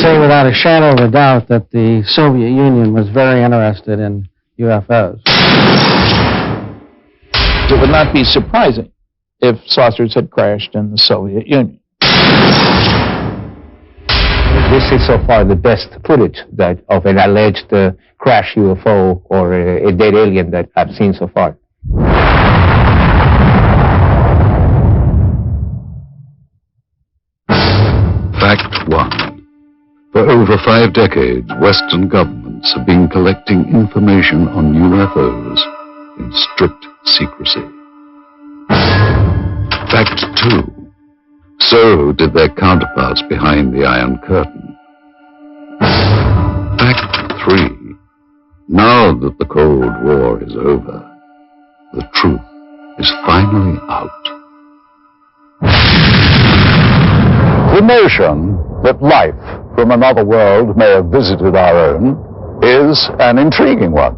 say without a shadow of a doubt that the Soviet Union was very interested in UFOs. It would not be surprising if saucers had crashed in the Soviet Union. This is so far the best footage of an alleged crash UFO or a dead alien that I've seen so far. Fact 1. For over 5 decades, Western governments have been collecting information on UFOs in strict secrecy. Fact 2. So did their counterparts behind the Iron Curtain. Fact 3. Now that the Cold War is over, the truth is finally out. The notion that life from another world may have visited our own is an intriguing one.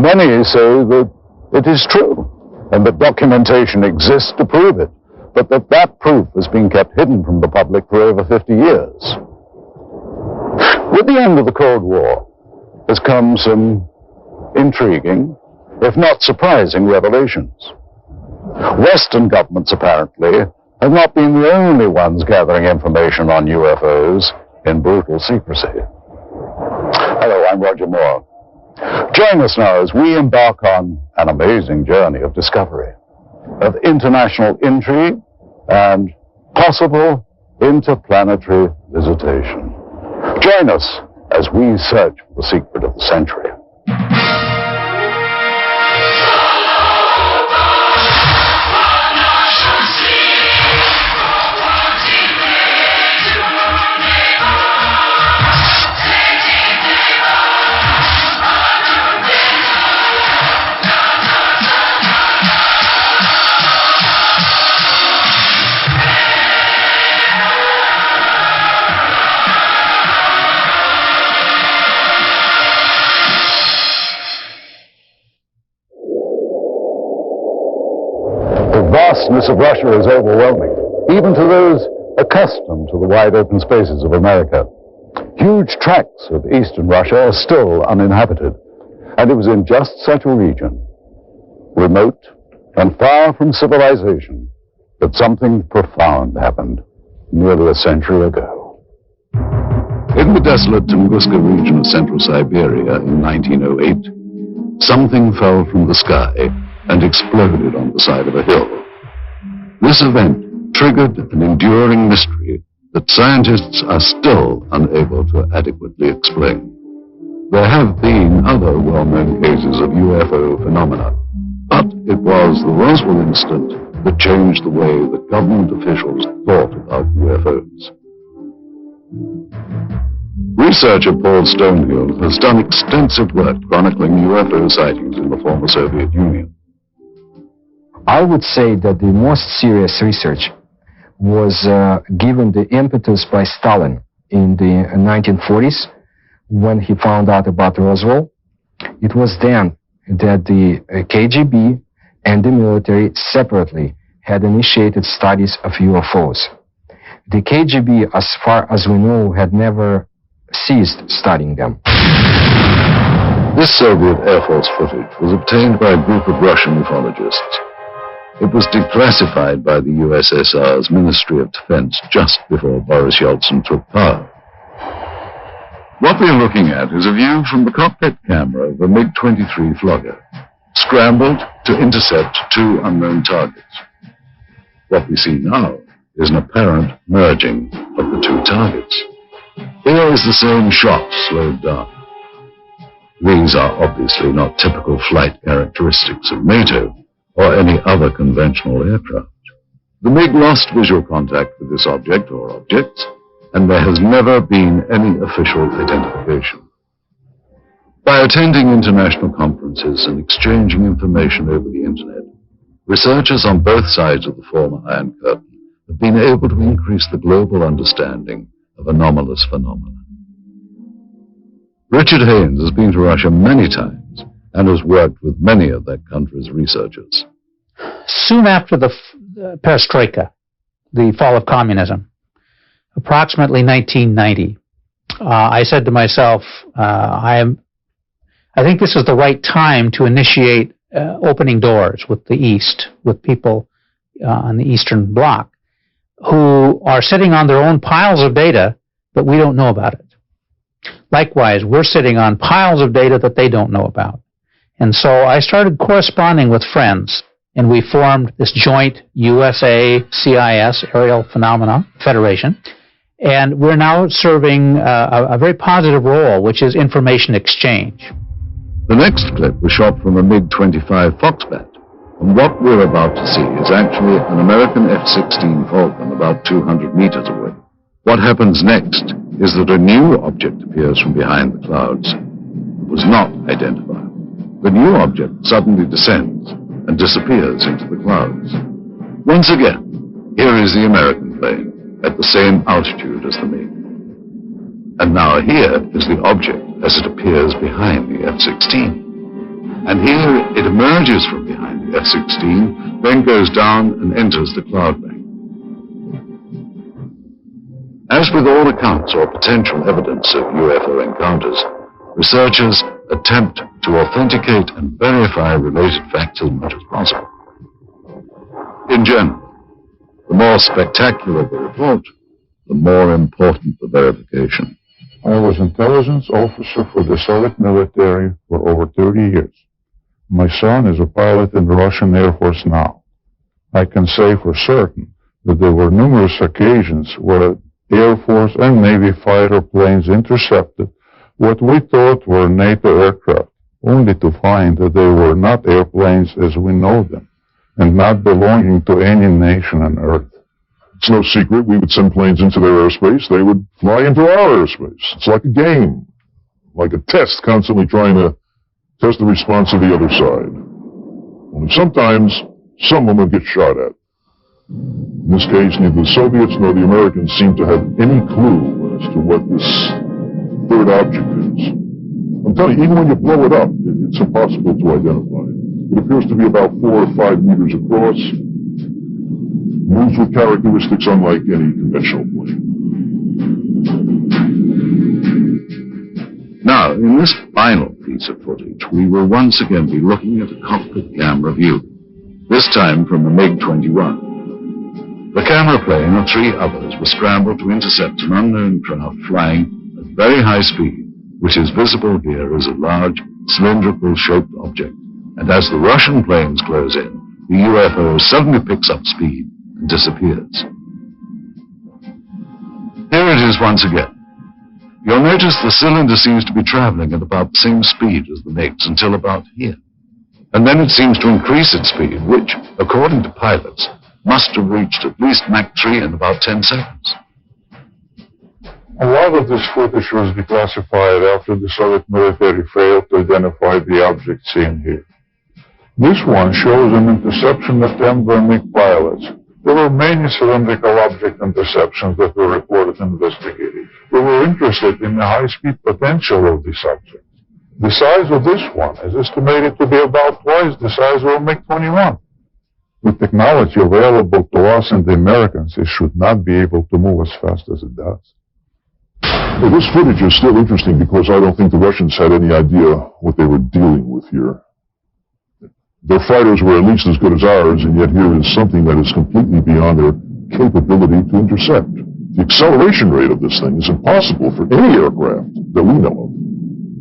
Many say that it is true, and that documentation exists to prove it, but that proof has been kept hidden from the public for over 50 years. With the end of the Cold War has come some intriguing, if not surprising, revelations. Western governments, apparently, have not been the only ones gathering information on UFOs in brutal secrecy. Hello, I'm Roger Moore. Join us now as we embark on an amazing journey of discovery, of international intrigue, and possible interplanetary visitation. Join us as we search for the secret of the century. The vastness of Russia is overwhelming, even to those accustomed to the wide open spaces of America. Huge tracts of eastern Russia are still uninhabited, and it was in just such a region, remote and far from civilization, that something profound happened nearly a century ago. In the desolate Tunguska region of central Siberia in 1908, something fell from the sky and exploded on the side of a hill. This event triggered an enduring mystery that scientists are still unable to adequately explain. There have been other well-known cases of UFO phenomena, but it was the Roswell incident that changed the way that government officials thought about UFOs. Researcher Paul Stonehill has done extensive work chronicling UFO sightings in the former Soviet Union. I would say that the most serious research was given the impetus by Stalin in the 1940s when he found out about Roswell. It was then that the KGB and the military separately had initiated studies of UFOs. The KGB, as far as we know, had never ceased studying them. This Soviet Air Force footage was obtained by a group of Russian ufologists. It was declassified by the USSR's Ministry of Defense just before Boris Yeltsin took power. What we're looking at is a view from the cockpit camera of a MiG-23 Flogger, scrambled to intercept 2 unknown targets. What we see now is an apparent merging of the 2 targets. Here is the same shot slowed down. These are obviously not typical flight characteristics of NATO or any other conventional aircraft. The MiG lost visual contact with this object or objects, and there has never been any official identification. By attending international conferences and exchanging information over the internet, researchers on both sides of the former Iron Curtain have been able to increase the global understanding of anomalous phenomena. Richard Haynes has been to Russia many times and has worked with many of that country's researchers. Soon after the perestroika, the fall of communism, approximately 1990, I said to myself, I think this is the right time to initiate opening doors with the East, with people on the Eastern Bloc who are sitting on their own piles of data, but we don't know about it. Likewise, we're sitting on piles of data that they don't know about. And so I started corresponding with friends, and we formed this joint USA-CIS Aerial Phenomena Federation. And we're now serving a very positive role, which is information exchange. The next clip was shot from a MiG-25 Foxbat, and what we're about to see is actually an American F-16 Falcon about 200 meters away. What happens next is that a new object appears from behind the clouds. It was not identified. The new object suddenly descends and disappears into the clouds. Once again, here is the American plane at the same altitude as the MiG. And now here is the object as it appears behind the F-16. And here it emerges from behind the F-16, then goes down and enters the cloud bank. As with all accounts or potential evidence of UFO encounters, researchers attempt to authenticate and verify related facts as much as possible. In general, the more spectacular the report, the more important the verification. I was intelligence officer for the Soviet military for over 30 years. My son is a pilot in the Russian Air Force now. I can say for certain that there were numerous occasions where Air Force and Navy fighter planes intercepted what we thought were NATO aircraft, only to find that they were not airplanes as we know them, and not belonging to any nation on Earth. It's no secret we would send planes into their airspace. They would fly into our airspace. It's like a game, like a test, constantly trying to test the response of the other side. Only sometimes, someone would get shot at. In this case, neither the Soviets nor the Americans seem to have any clue as to what this third object is. I'm telling you, even when you blow it up, it's impossible to identify. It appears to be about 4 or 5 meters across, moves with characteristics unlike any conventional plane. Now, in this final piece of footage, we will once again be looking at a cockpit camera view, this time from the MiG-21. The camera plane and 3 others were scrambled to intercept an unknown craft flying at very high speed, which is visible here as a large, cylindrical-shaped object. And as the Russian planes close in, the UFO suddenly picks up speed and disappears. Here it is once again. You'll notice the cylinder seems to be traveling at about the same speed as the MiGs until about here. And then it seems to increase its speed, which, according to pilots, must have reached at least Mach 3 in about 10 seconds. A lot of this footage was declassified after the Soviet military failed to identify the object seen here. This one shows an interception attempt by MiG pilots. There were many cylindrical object interceptions that were reported and investigated. We were interested in the high-speed potential of this object. The size of this one is estimated to be about twice the size of a MiG-21. With technology available to us and the Americans, it should not be able to move as fast as it does. Well, this footage is still interesting because I don't think the Russians had any idea what they were dealing with here. Their fighters were at least as good as ours, and yet here is something that is completely beyond their capability to intercept. The acceleration rate of this thing is impossible for any aircraft that we know of.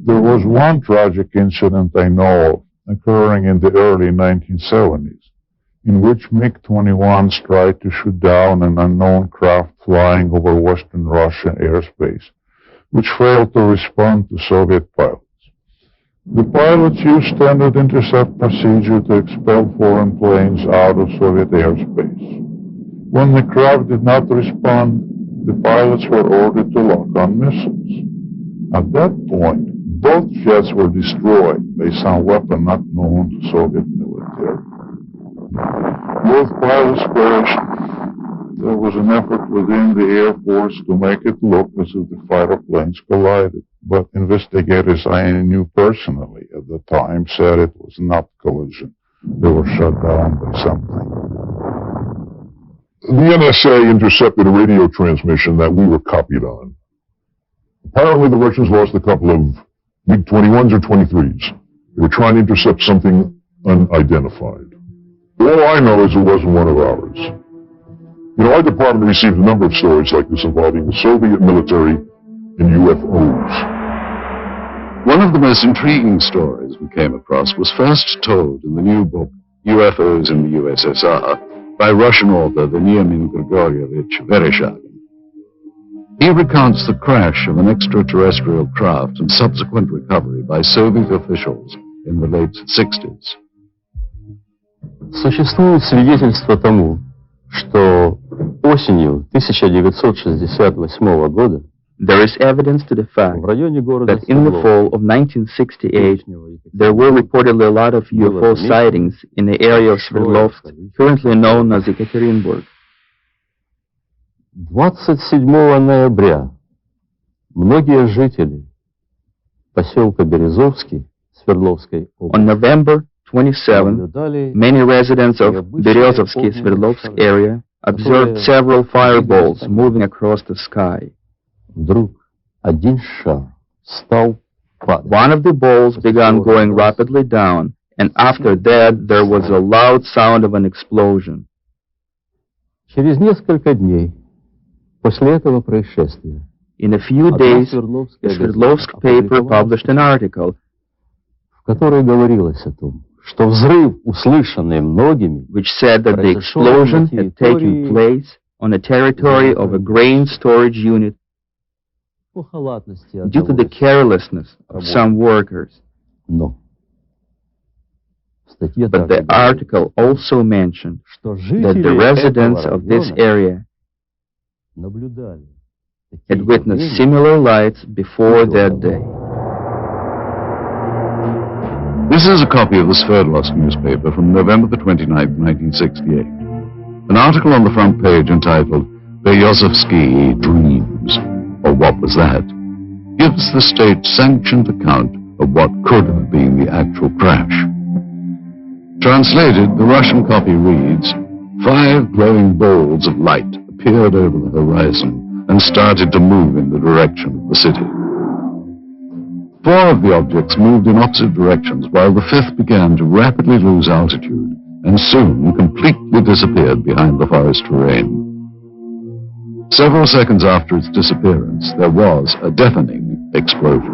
There was one tragic incident I know of occurring in the early 1970s, in which MiG-21s tried to shoot down an unknown craft flying over Western Russian airspace, which failed to respond to Soviet pilots. The pilots used standard intercept procedure to expel foreign planes out of Soviet airspace. When the craft did not respond, the pilots were ordered to lock on missiles. At that point, both jets were destroyed by some weapon not known to Soviet military. Both pilots perished. There was an effort within the Air Force to make it look as if the fighter planes collided, but investigators I knew personally at the time said it was not collision. They were shot down by something. The NSA intercepted a radio transmission that we were copied on. Apparently the Russians lost a couple of MiG-21s or 23s. They were trying to intercept something unidentified. All I know is it wasn't one of ours. You know, our department received a number of stories like this involving the Soviet military and UFOs. One of the most intriguing stories we came across was first told in the new book, UFOs in the USSR, by Russian author Veniamin Grigorievich Vereshchagin. He recounts the crash of an extraterrestrial craft and subsequent recovery by Soviet officials in the late 60s. Существует свидетельство тому, что осенью 1968 года there is evidence to the fact that in the fall of 1968, there were reportedly a lot of UFO sightings in the area of Sverdlovsk, currently known as Ekaterinburg. 27 ноября многие жители поселка Березовский Свердловской области On November 27, many residents of Berezovsky Sverdlovsk area observed several fireballs moving across the sky. Вдруг один шар стал падать. One of the balls began going rapidly down, and after that there was a loud sound of an explosion. Через несколько дней после этого происшествия In a few days, the Sverdlovsk paper published an article в которой говорилось о том, что взрыв, услышанный многими, which said that the explosion had taken place on the territory of a grain storage unit due to the carelessness of some workers. Но But the article also mentioned that the residents of this area had witnessed similar lights before that day. This is a copy of the Sverdlovsk newspaper from November the 29th, 1968. An article on the front page entitled Berezovsky Dreams, or What Was That?, gives the state-sanctioned account of what could have been the actual crash. Translated, the Russian copy reads, 5 glowing balls of light appeared over the horizon and started to move in the direction of the city. 4 of the objects moved in opposite directions, while the 5th began to rapidly lose altitude and soon completely disappeared behind the forest terrain. Several seconds after its disappearance, there was a deafening explosion.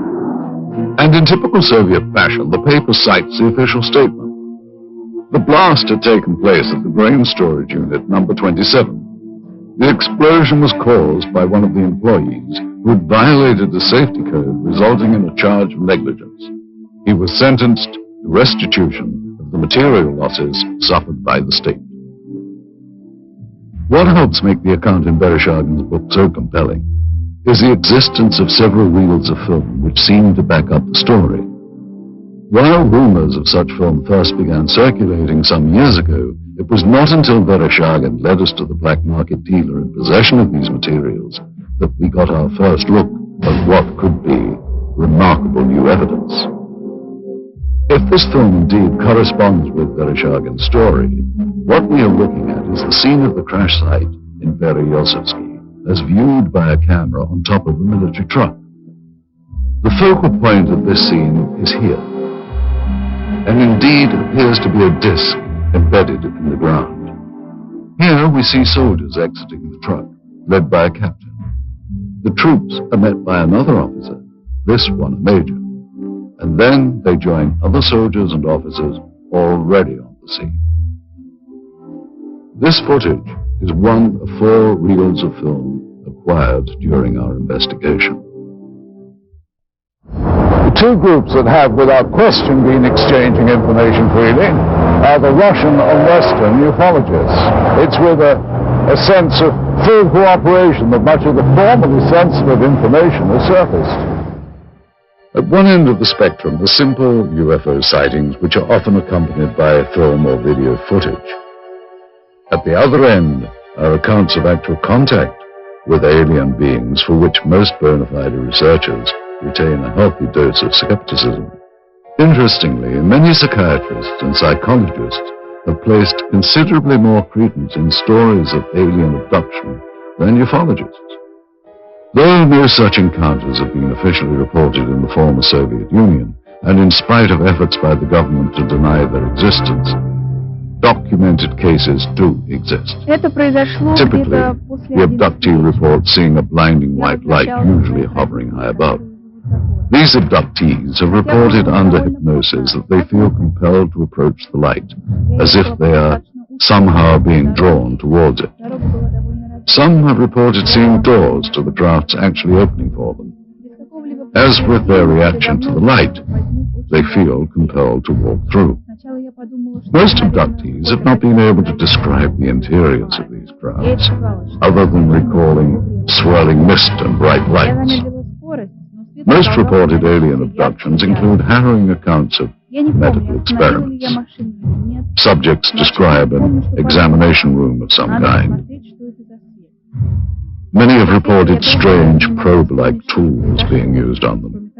And in typical Soviet fashion, the paper cites the official statement. The blast had taken place at the grain storage unit number 27. The explosion was caused by one of the employees who had violated the safety code, resulting in a charge of negligence. He was sentenced to restitution of the material losses suffered by the state. What helps make the account in Vereshchagin's book so compelling is the existence of several reels of film which seem to back up the story. While rumors of such film first began circulating some years ago, it was not until Vereshchagin led us to the black market dealer in possession of these materials that we got our first look at what could be remarkable new evidence. If this film indeed corresponds with Vereshchagin's story, what we are looking at is the scene of the crash site in Berezovsky as viewed by a camera on top of a military truck. The focal point of this scene is here, and indeed appears to be a disc embedded in the ground. Here we see soldiers exiting the truck, led by a captain. The troops are met by another officer, this one a major, and then they join other soldiers and officers already on the scene. This footage is one of 4 reels of film acquired during our investigation. The 2 groups that have, without question, been exchanging information freely are the Russian and Western ufologists. It's with a sense of full cooperation that much of the formerly sensitive information has surfaced. At one end of the spectrum are simple UFO sightings which are often accompanied by film or video footage. At the other end are accounts of actual contact with alien beings for which most bona fide researchers retain a healthy dose of skepticism. Interestingly, many psychiatrists and psychologists have placed considerably more credence in stories of alien abduction than ufologists. Though no such encounters have been officially reported in the former Soviet Union, and in spite of efforts by the government to deny their existence, documented cases do exist. Typically, the abductee reports seeing a blinding white light, usually hovering high above. These abductees have reported under hypnosis that they feel compelled to approach the light, as if they are somehow being drawn towards it. Some have reported seeing doors to the crafts actually opening for them. As with their reaction to the light, they feel compelled to walk through. Most abductees have not been able to describe the interiors of these crafts, other than recalling swirling mist and bright lights. Most reported alien abductions include harrowing accounts of medical experiments. Subjects describe an examination room of some kind. Many have reported strange probe-like tools being used on them,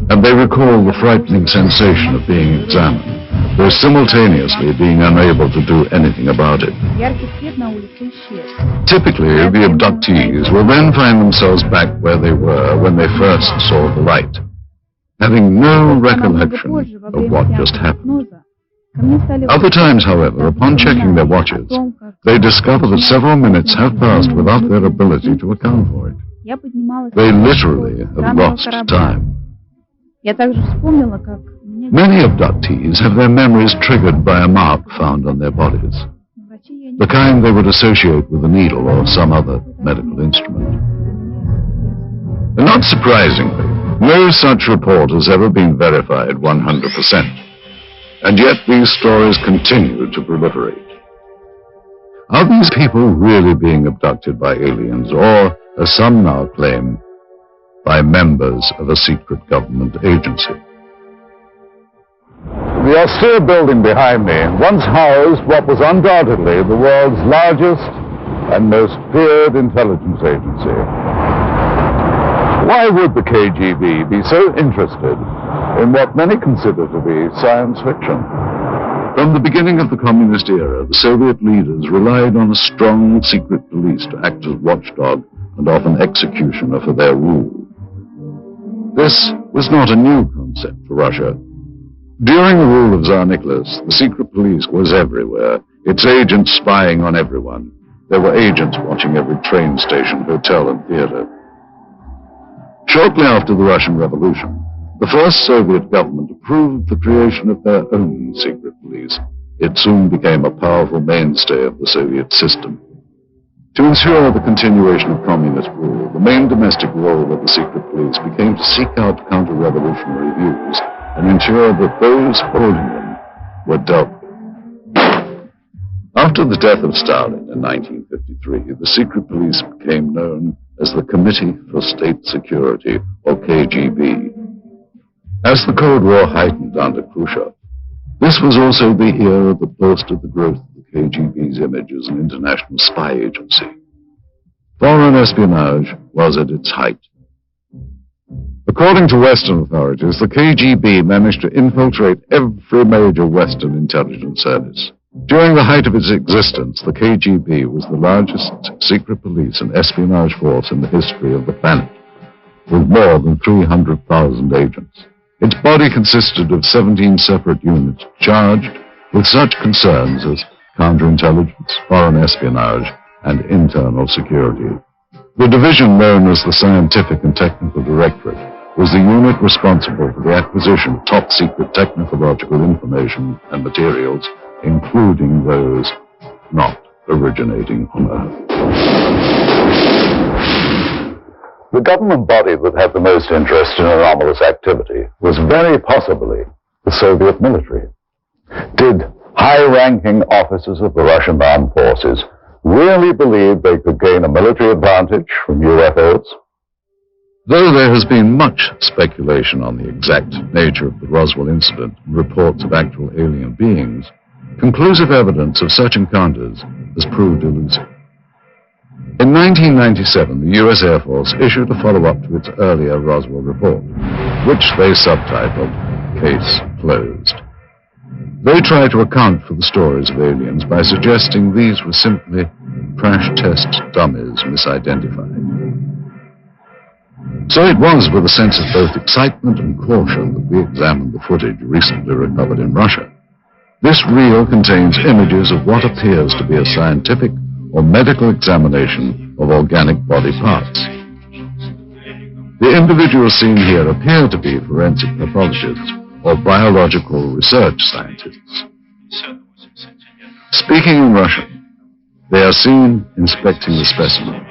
and they recall the frightening sensation of being examined, though simultaneously being unable to do anything about it. Typically, the abductees will then find themselves back where they were when they first saw the light, having no recollection of what just happened. Other times, however, upon checking their watches, they discover that several minutes have passed without their ability to account for it. They literally have lost time. Many abductees have their memories triggered by a mark found on their bodies, the kind they would associate with a needle or some other medical instrument. And not surprisingly, no such report has ever been verified 100%. And yet these stories continue to proliferate. Are these people really being abducted by aliens, or, as some now claim, by members of a secret government agency? The austere building behind me once housed what was undoubtedly the world's largest and most feared intelligence agency. Why would the KGB be so interested in what many consider to be science fiction? From the beginning of the communist era, the Soviet leaders relied on a strong secret police to act as watchdog and often executioner for their rule. This was not a new concept for Russia. During the rule of Tsar Nicholas, the secret police was everywhere, its agents spying on everyone. There were agents watching every train station, hotel, and theater. Shortly after the Russian Revolution, the first Soviet government approved the creation of their own secret police. It soon became a powerful mainstay of the Soviet system. To ensure the continuation of communist rule, the main domestic role of the secret police became to seek out counter-revolutionary views and ensure that those holding them were dealt with. After the death of Stalin in 1953, the secret police became known as the Committee for State Security, or KGB. As the Cold War heightened under Khrushchev, this was also the era that boasted the growth of the KGB's image as an international spy agency. Foreign espionage was at its height. According to Western authorities, the KGB managed to infiltrate every major Western intelligence service. During the height of its existence, the KGB was the largest secret police and espionage force in the history of the planet, with more than 300,000 agents. Its body consisted of 17 separate units charged with such concerns as counterintelligence, foreign espionage, and internal security. The division known as the Scientific and Technical Directorate was the unit responsible for the acquisition of top-secret technological information and materials, including those not originating on Earth. The government body that had the most interest in anomalous activity was very possibly the Soviet military. Did high-ranking officers of the Russian armed forces really believe they could gain a military advantage from UFOs? Though there has been much speculation on the exact nature of the Roswell incident and reports of actual alien beings, conclusive evidence of such encounters has proved elusive. In 1997, the U.S. Air Force issued a follow-up to its earlier Roswell report, which they subtitled Case Closed. They try to account for the stories of aliens by suggesting these were simply crash test dummies misidentified. So it was with a sense of both excitement and caution that we examined the footage recently recovered in Russia. This reel contains images of what appears to be a scientific or medical examination of organic body parts. The individuals seen here appear to be forensic pathologists or biological research scientists. Speaking in Russian, they are seen inspecting the specimen,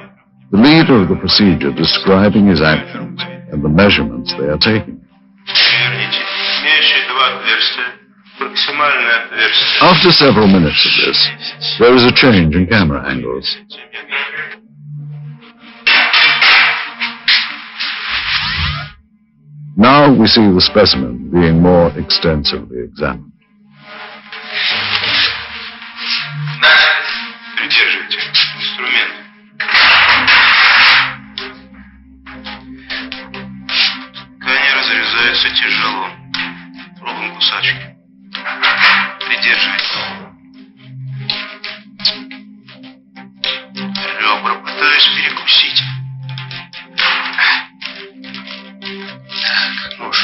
the leader of the procedure describing his actions and the measurements they are taking. After several minutes of this, there is a change in camera angles. Now we see the specimen being more extensively examined. Тяжело. Пробуем кусачки. Придерживайте. Ребра пытаюсь перекусить. Так, нож.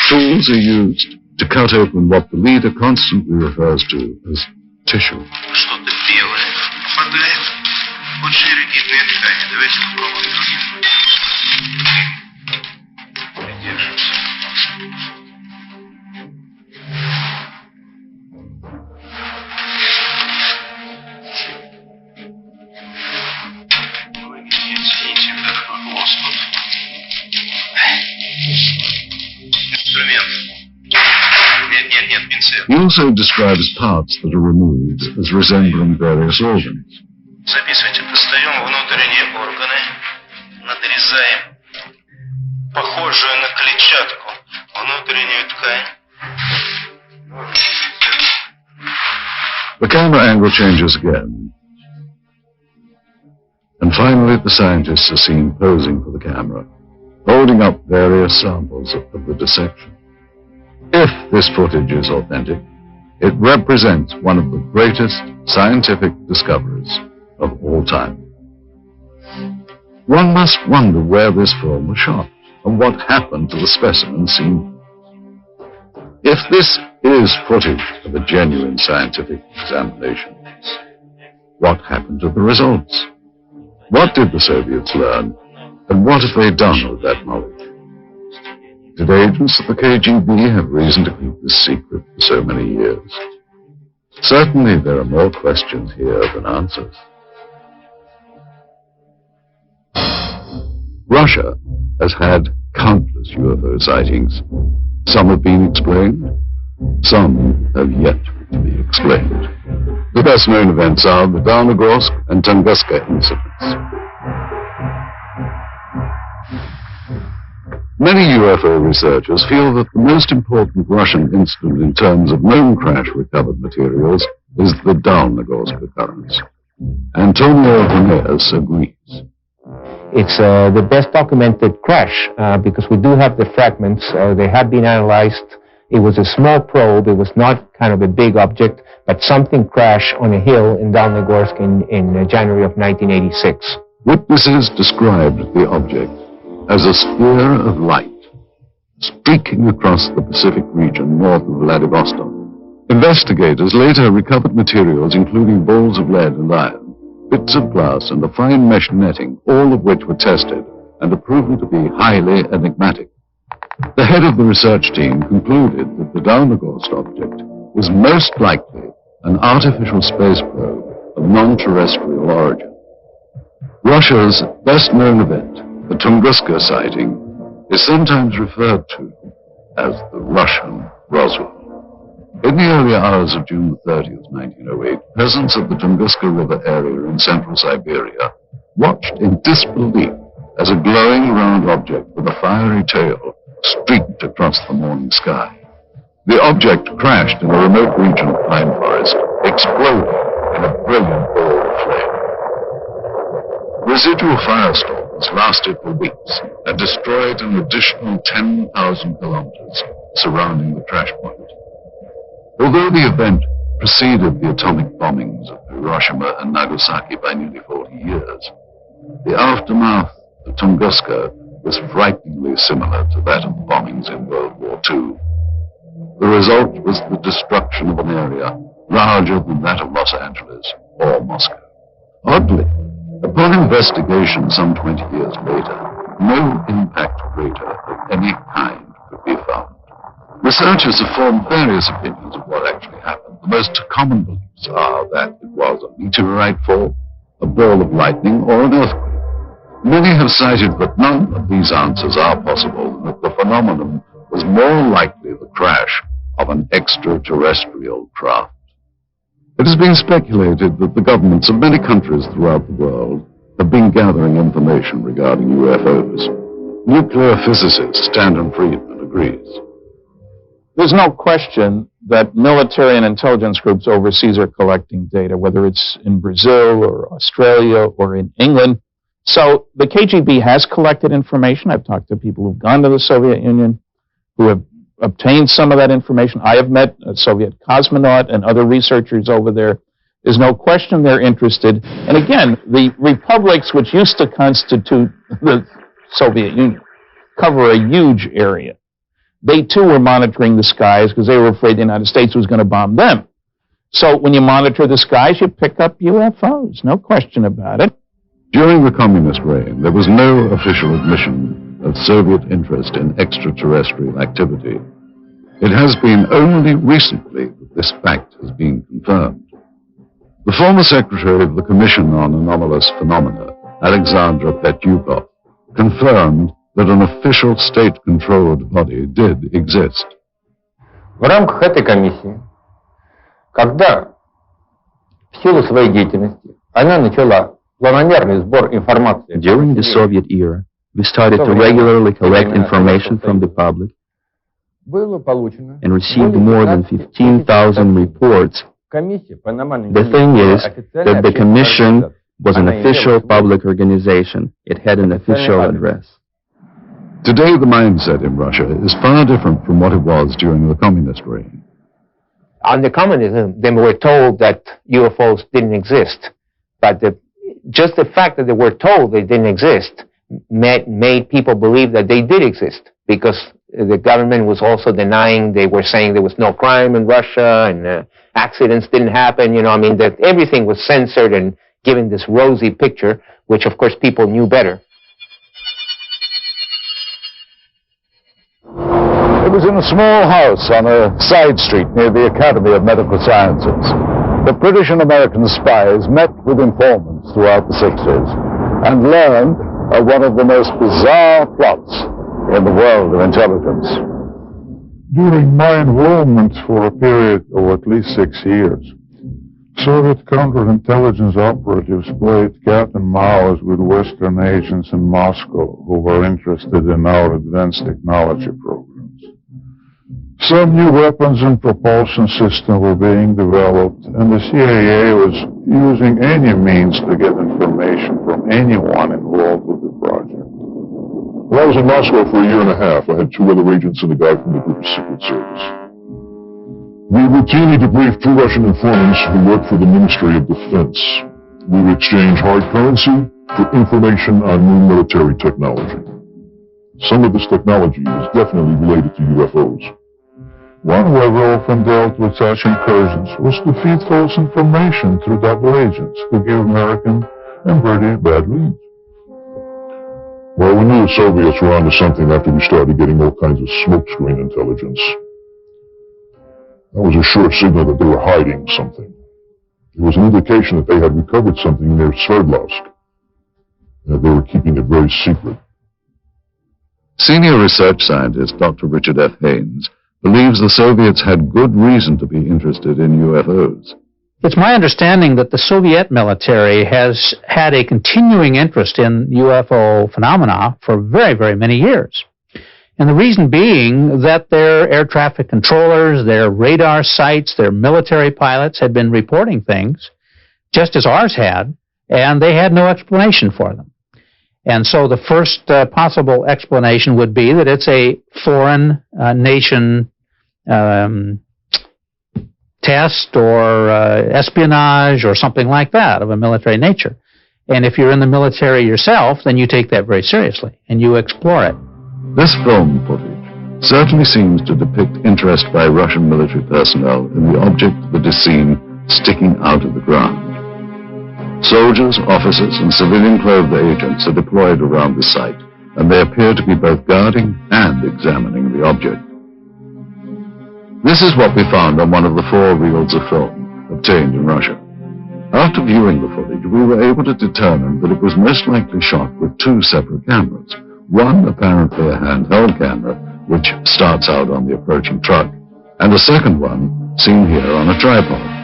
Tools are used to cut open what the leader constantly refers to as tissue. Что-то белое попадает под жирогидные ткани. Давайте попробуем другим. He also describes parts that are removed as resembling various organs. Записывайте, достаем внутренние органы, надрезаем похожую на клетчатку внутреннюю ткань. The camera angle changes again. And finally the scientists are seen posing for the camera, holding up various samples of the dissection. If this footage is authentic, it represents one of the greatest scientific discoveries of all time. One must wonder where this film was shot and what happened to the specimen seen. If this is footage of a genuine scientific examination, what happened to the results? What did the Soviets learn, and what have they done with that knowledge? Did agents of the KGB have reason to keep this secret for so many years? Certainly there are more questions here than answers. Russia has had countless UFO sightings. Some have been explained, some have yet to be explained. The best known events are the Downogorsk and Tunguska incidents. Many UFO researchers feel that the most important Russian incident in terms of known crash recovered materials is the Downogorsk occurrence. Antonio Ramirez agrees. It's the best documented crash because we do have the fragments. They have been analyzed. It was a small probe. It was not kind of a big object, but something crashed on a hill in Downogorsk in January of 1986. Witnesses described the object as a sphere of light streaking across the Pacific region north of Vladivostok. Investigators later recovered materials including balls of lead and iron, bits of glass and a fine mesh netting, all of which were tested and are proven to be highly enigmatic. The head of the research team concluded that the Downogorsk object was most likely an artificial space probe of non-terrestrial origin. Russia's best-known event, the Tunguska sighting, is sometimes referred to as the Russian Roswell. In the early hours of June 30th, 1908, peasants of the Tunguska River area in central Siberia watched in disbelief as a glowing round object with a fiery tail streaked across the morning sky. The object crashed in a remote region of pine forest, exploding in a brilliant ball of flame. Residual firestorms lasted for weeks and destroyed an additional 10,000 kilometers surrounding the crash point. Although the event preceded the atomic bombings of Hiroshima and Nagasaki by nearly 40 years, the aftermath the Tunguska was frighteningly similar to that of the bombings in World War II. The result was the destruction of an area larger than that of Los Angeles or Moscow. Oddly, upon investigation some 20 years later, no impact crater of any kind could be found. Researchers have formed various opinions of what actually happened. The most common beliefs are that it was a meteorite fall, a ball of lightning, or an earthquake. Many have cited that none of these answers are possible, and that the phenomenon was more likely the crash of an extraterrestrial craft. It has been speculated that the governments of many countries throughout the world have been gathering information regarding UFOs. Nuclear physicist Stanton Friedman agrees. There's no question that military and intelligence groups overseas are collecting data, whether it's in Brazil or Australia or in England. So the KGB has collected information. I've talked to people who've gone to the Soviet Union who have obtained some of that information. I have met a Soviet cosmonaut and other researchers over there. There's no question they're interested. And again, the republics which used to constitute the Soviet Union cover a huge area. They too were monitoring the skies because they were afraid the United States was going to bomb them. So when you monitor the skies, you pick up UFOs, no question about it. During the communist reign, there was no official admission of Soviet interest in extraterrestrial activity. It has been only recently that this fact has been confirmed. The former secretary of the Commission on Anomalous Phenomena, Alexandra Petyukov, confirmed that an official state-controlled body did exist. В рамках этой комиссии, когда в силу своей деятельности она начала планомерный сбор информации. During the Soviet era, we started to regularly collect information from the public and received more than 15,000 reports. The thing is that the Commission was an official public organization. It had an official address. Today, the mindset in Russia is far different from what it was during the communist reign. Under communism, they were told that UFOs didn't exist, but just the fact that they were told they didn't exist made people believe that they did exist, because the government was also denying. They were saying there was no crime in Russia and accidents didn't happen. You know, I mean, that everything was censored and given this rosy picture, which of course people knew better. It was in a small house on a side street near the Academy of Medical Sciences. The British and American spies met with informants throughout the 60s and learned of one of the most bizarre plots in the world of intelligence. During my involvement for a period of at least 6 years, Soviet counterintelligence operatives played cat and mouse with Western agents in Moscow who were interested in our advanced technology programs. Some new weapons and propulsion systems were being developed, and the CIA was using any means to get information from anyone involved with the project. When I was in Moscow for a year and a half, I had 2 other agents and a guy from the British Secret Service. We routinely debriefed 2 Russian informants who worked for the Ministry of Defense. We would exchange hard currency for information on new military technology. Some of this technology is definitely related to UFOs. One way we often dealt with such incursions was to feed false information through double agents to give American and British bad leads. Well, we knew the Soviets were onto something after we started getting all kinds of smokescreen intelligence. That was a sure signal that they were hiding something. It was an indication that they had recovered something near Sverdlovsk, and that they were keeping it very secret. Senior research scientist Dr. Richard F. Haynes believes the Soviets had good reason to be interested in UFOs. It's my understanding that the Soviet military has had a continuing interest in UFO phenomena for very, very many years. And the reason being that their air traffic controllers, their radar sites, their military pilots had been reporting things, just as ours had, and they had no explanation for them. And so the first possible explanation would be that it's a foreign nation test or espionage or something like that of a military nature. And if you're in the military yourself, then you take that very seriously and you explore it. This film footage certainly seems to depict interest by Russian military personnel in the object that is seen sticking out of the ground. Soldiers, officers, and civilian-clothed agents are deployed around the site, and they appear to be both guarding and examining the object. This is what we found on one of the 4 reels of film obtained in Russia. After viewing the footage, we were able to determine that it was most likely shot with 2 separate cameras. One apparently a handheld camera, which starts out on the approaching truck, and the second one seen here on a tripod.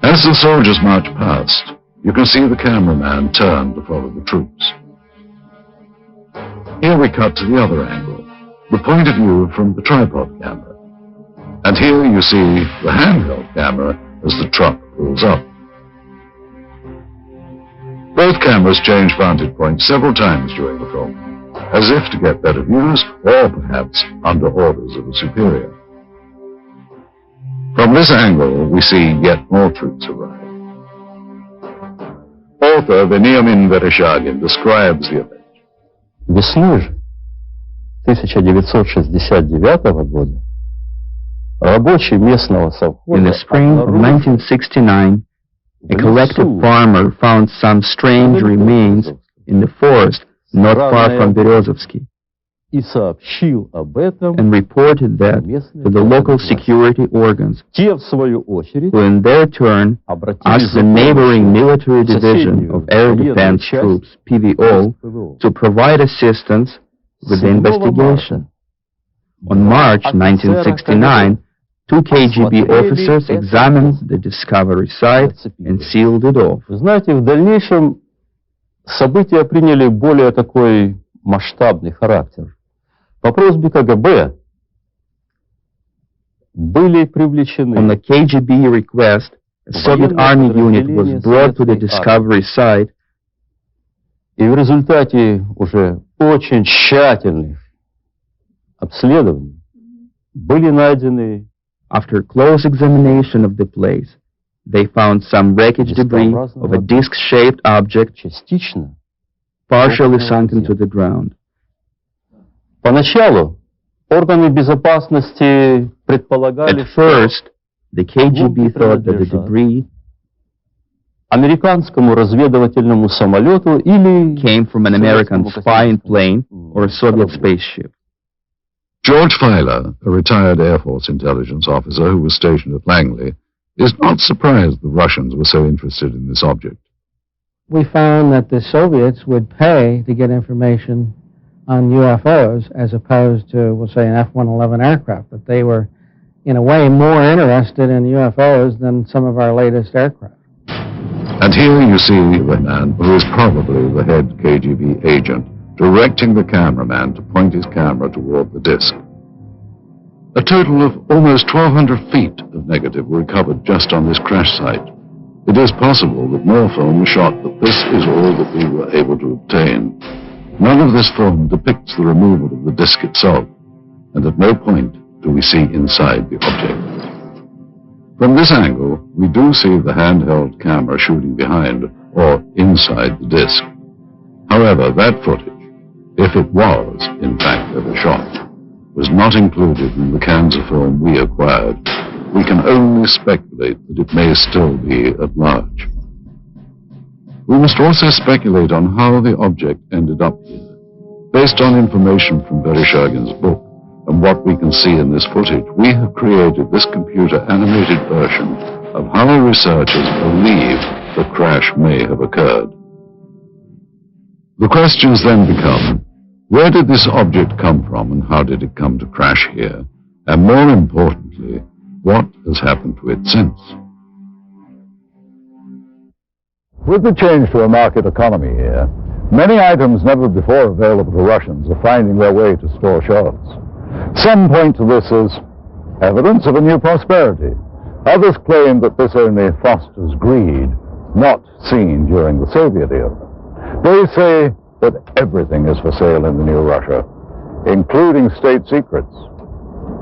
As the soldiers march past, you can see the cameraman turn to follow the troops. Here we cut to the other angle, the point of view from the tripod camera. And here you see the handheld camera as the truck pulls up. Both cameras change vantage points several times during the film, as if to get better views, or perhaps under orders of a superior. From this angle, we see yet more troops arrive. Author Veniamin Vereshchagin describes the event. Весной же 1969 года рабочий местного совхоза In the spring of 1969, a collective farmer found some strange remains in the forest not far from Berezovsky и сообщил об этом, and reported that to the local security organs, те в свою очередь who in their turn asked the neighboring military division of air defense troops, PVO, to provide assistance with the investigation. On March 1969, 2 KGB officers examined the discovery site and sealed it off. Вы знаете, в дальнейшем события приняли более такой масштабный характер. По просьбе КГБ были привлечены On the KGB request, a Soviet army unit was brought to the discovery site, и в результате уже очень тщательных обследований были найдены after close examination of the place. They found some wreckage debris of a disc-shaped object частично. partially sunk into the ground. Поначалу органы безопасности предполагали, At first, the KGB thought that the debris американскому разведывательному самолету или came from an American spying plane or a Soviet spaceship. George Filer, a retired Air Force intelligence officer who was stationed at Langley, is not surprised the Russians were so interested in this object. We found that the Soviets would pay to get information on UFOs as opposed to, we'll say, an F-111 aircraft, that they were, in a way, more interested in UFOs than some of our latest aircraft. And here you see the man who is probably the head KGB agent directing the cameraman to point his camera toward the disc. A total of almost 1,200 feet of negative were recovered just on this crash site. It is possible that more film was shot, but this is all that we were able to obtain. None of this film depicts the removal of the disc itself, and at no point do we see inside the object. From this angle, we do see the handheld camera shooting behind or inside the disc. However, that footage, if it was, in fact, ever shot, was not included in the cans of film we acquired. We can only speculate that it may still be at large. We must also speculate on how the object ended up here. Based on information from Vereshchagin's book and what we can see in this footage, we have created this computer-animated version of how researchers believe the crash may have occurred. The questions then become, where did this object come from and how did it come to crash here? And more importantly, what has happened to it since? With the change to a market economy here, many items never before available to Russians are finding their way to store shelves. Some point to this as evidence of a new prosperity. Others claim that this only fosters greed, not seen during the Soviet era. They say that everything is for sale in the new Russia, including state secrets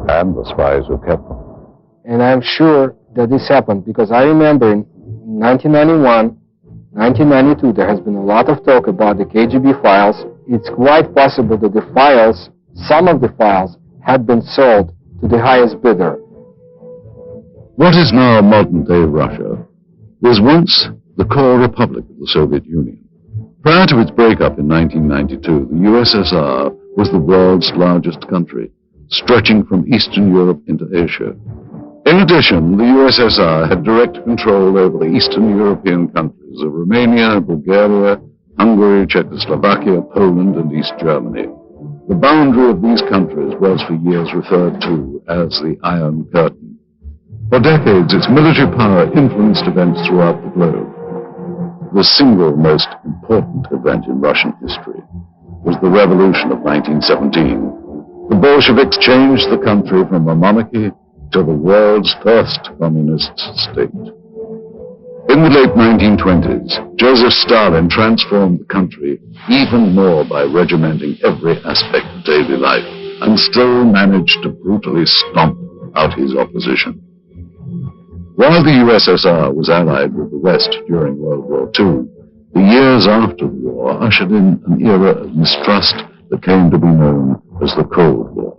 and the spies who kept them. And I'm sure that this happened because I remember in 1991, 1992, there has been a lot of talk about the KGB files. It's quite possible that the files, some of the files, had been sold to the highest bidder. What is now modern-day Russia was once the core republic of the Soviet Union. Prior to its breakup in 1992, the USSR was the world's largest country, stretching from Eastern Europe into Asia. In addition, the USSR had direct control over the Eastern European countries of Romania, Bulgaria, Hungary, Czechoslovakia, Poland, and East Germany. The boundary of these countries was for years referred to as the Iron Curtain. For decades, its military power influenced events throughout the globe. The single most important event in Russian history was the Revolution of 1917. The Bolsheviks changed the country from a monarchy to the world's first communist state. In the late 1920s, Joseph Stalin transformed the country even more by regimenting every aspect of daily life, and still managed to brutally stomp out his opposition. While the USSR was allied with the West during World War II, the years after the war ushered in an era of mistrust that came to be known as the Cold War.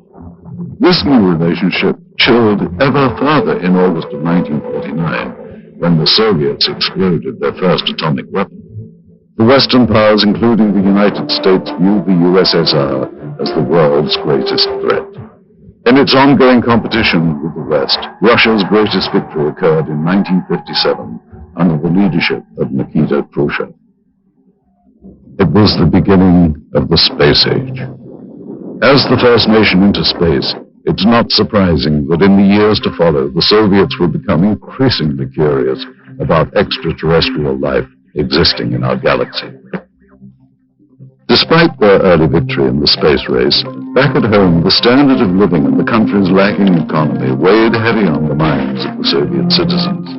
This new relationship chilled ever further in August of 1949, when the Soviets exploded their first atomic weapon. The Western powers, including the United States, viewed the USSR as the world's greatest threat. In its ongoing competition with the West, Russia's greatest victory occurred in 1957 under the leadership of Nikita Khrushchev. It was the beginning of the space age. As the first nation into space, it's not surprising that in the years to follow, the Soviets would become increasingly curious about extraterrestrial life existing in our galaxy. Despite their early victory in the space race, back at home, the standard of living and the country's lagging economy weighed heavy on the minds of the Soviet citizens.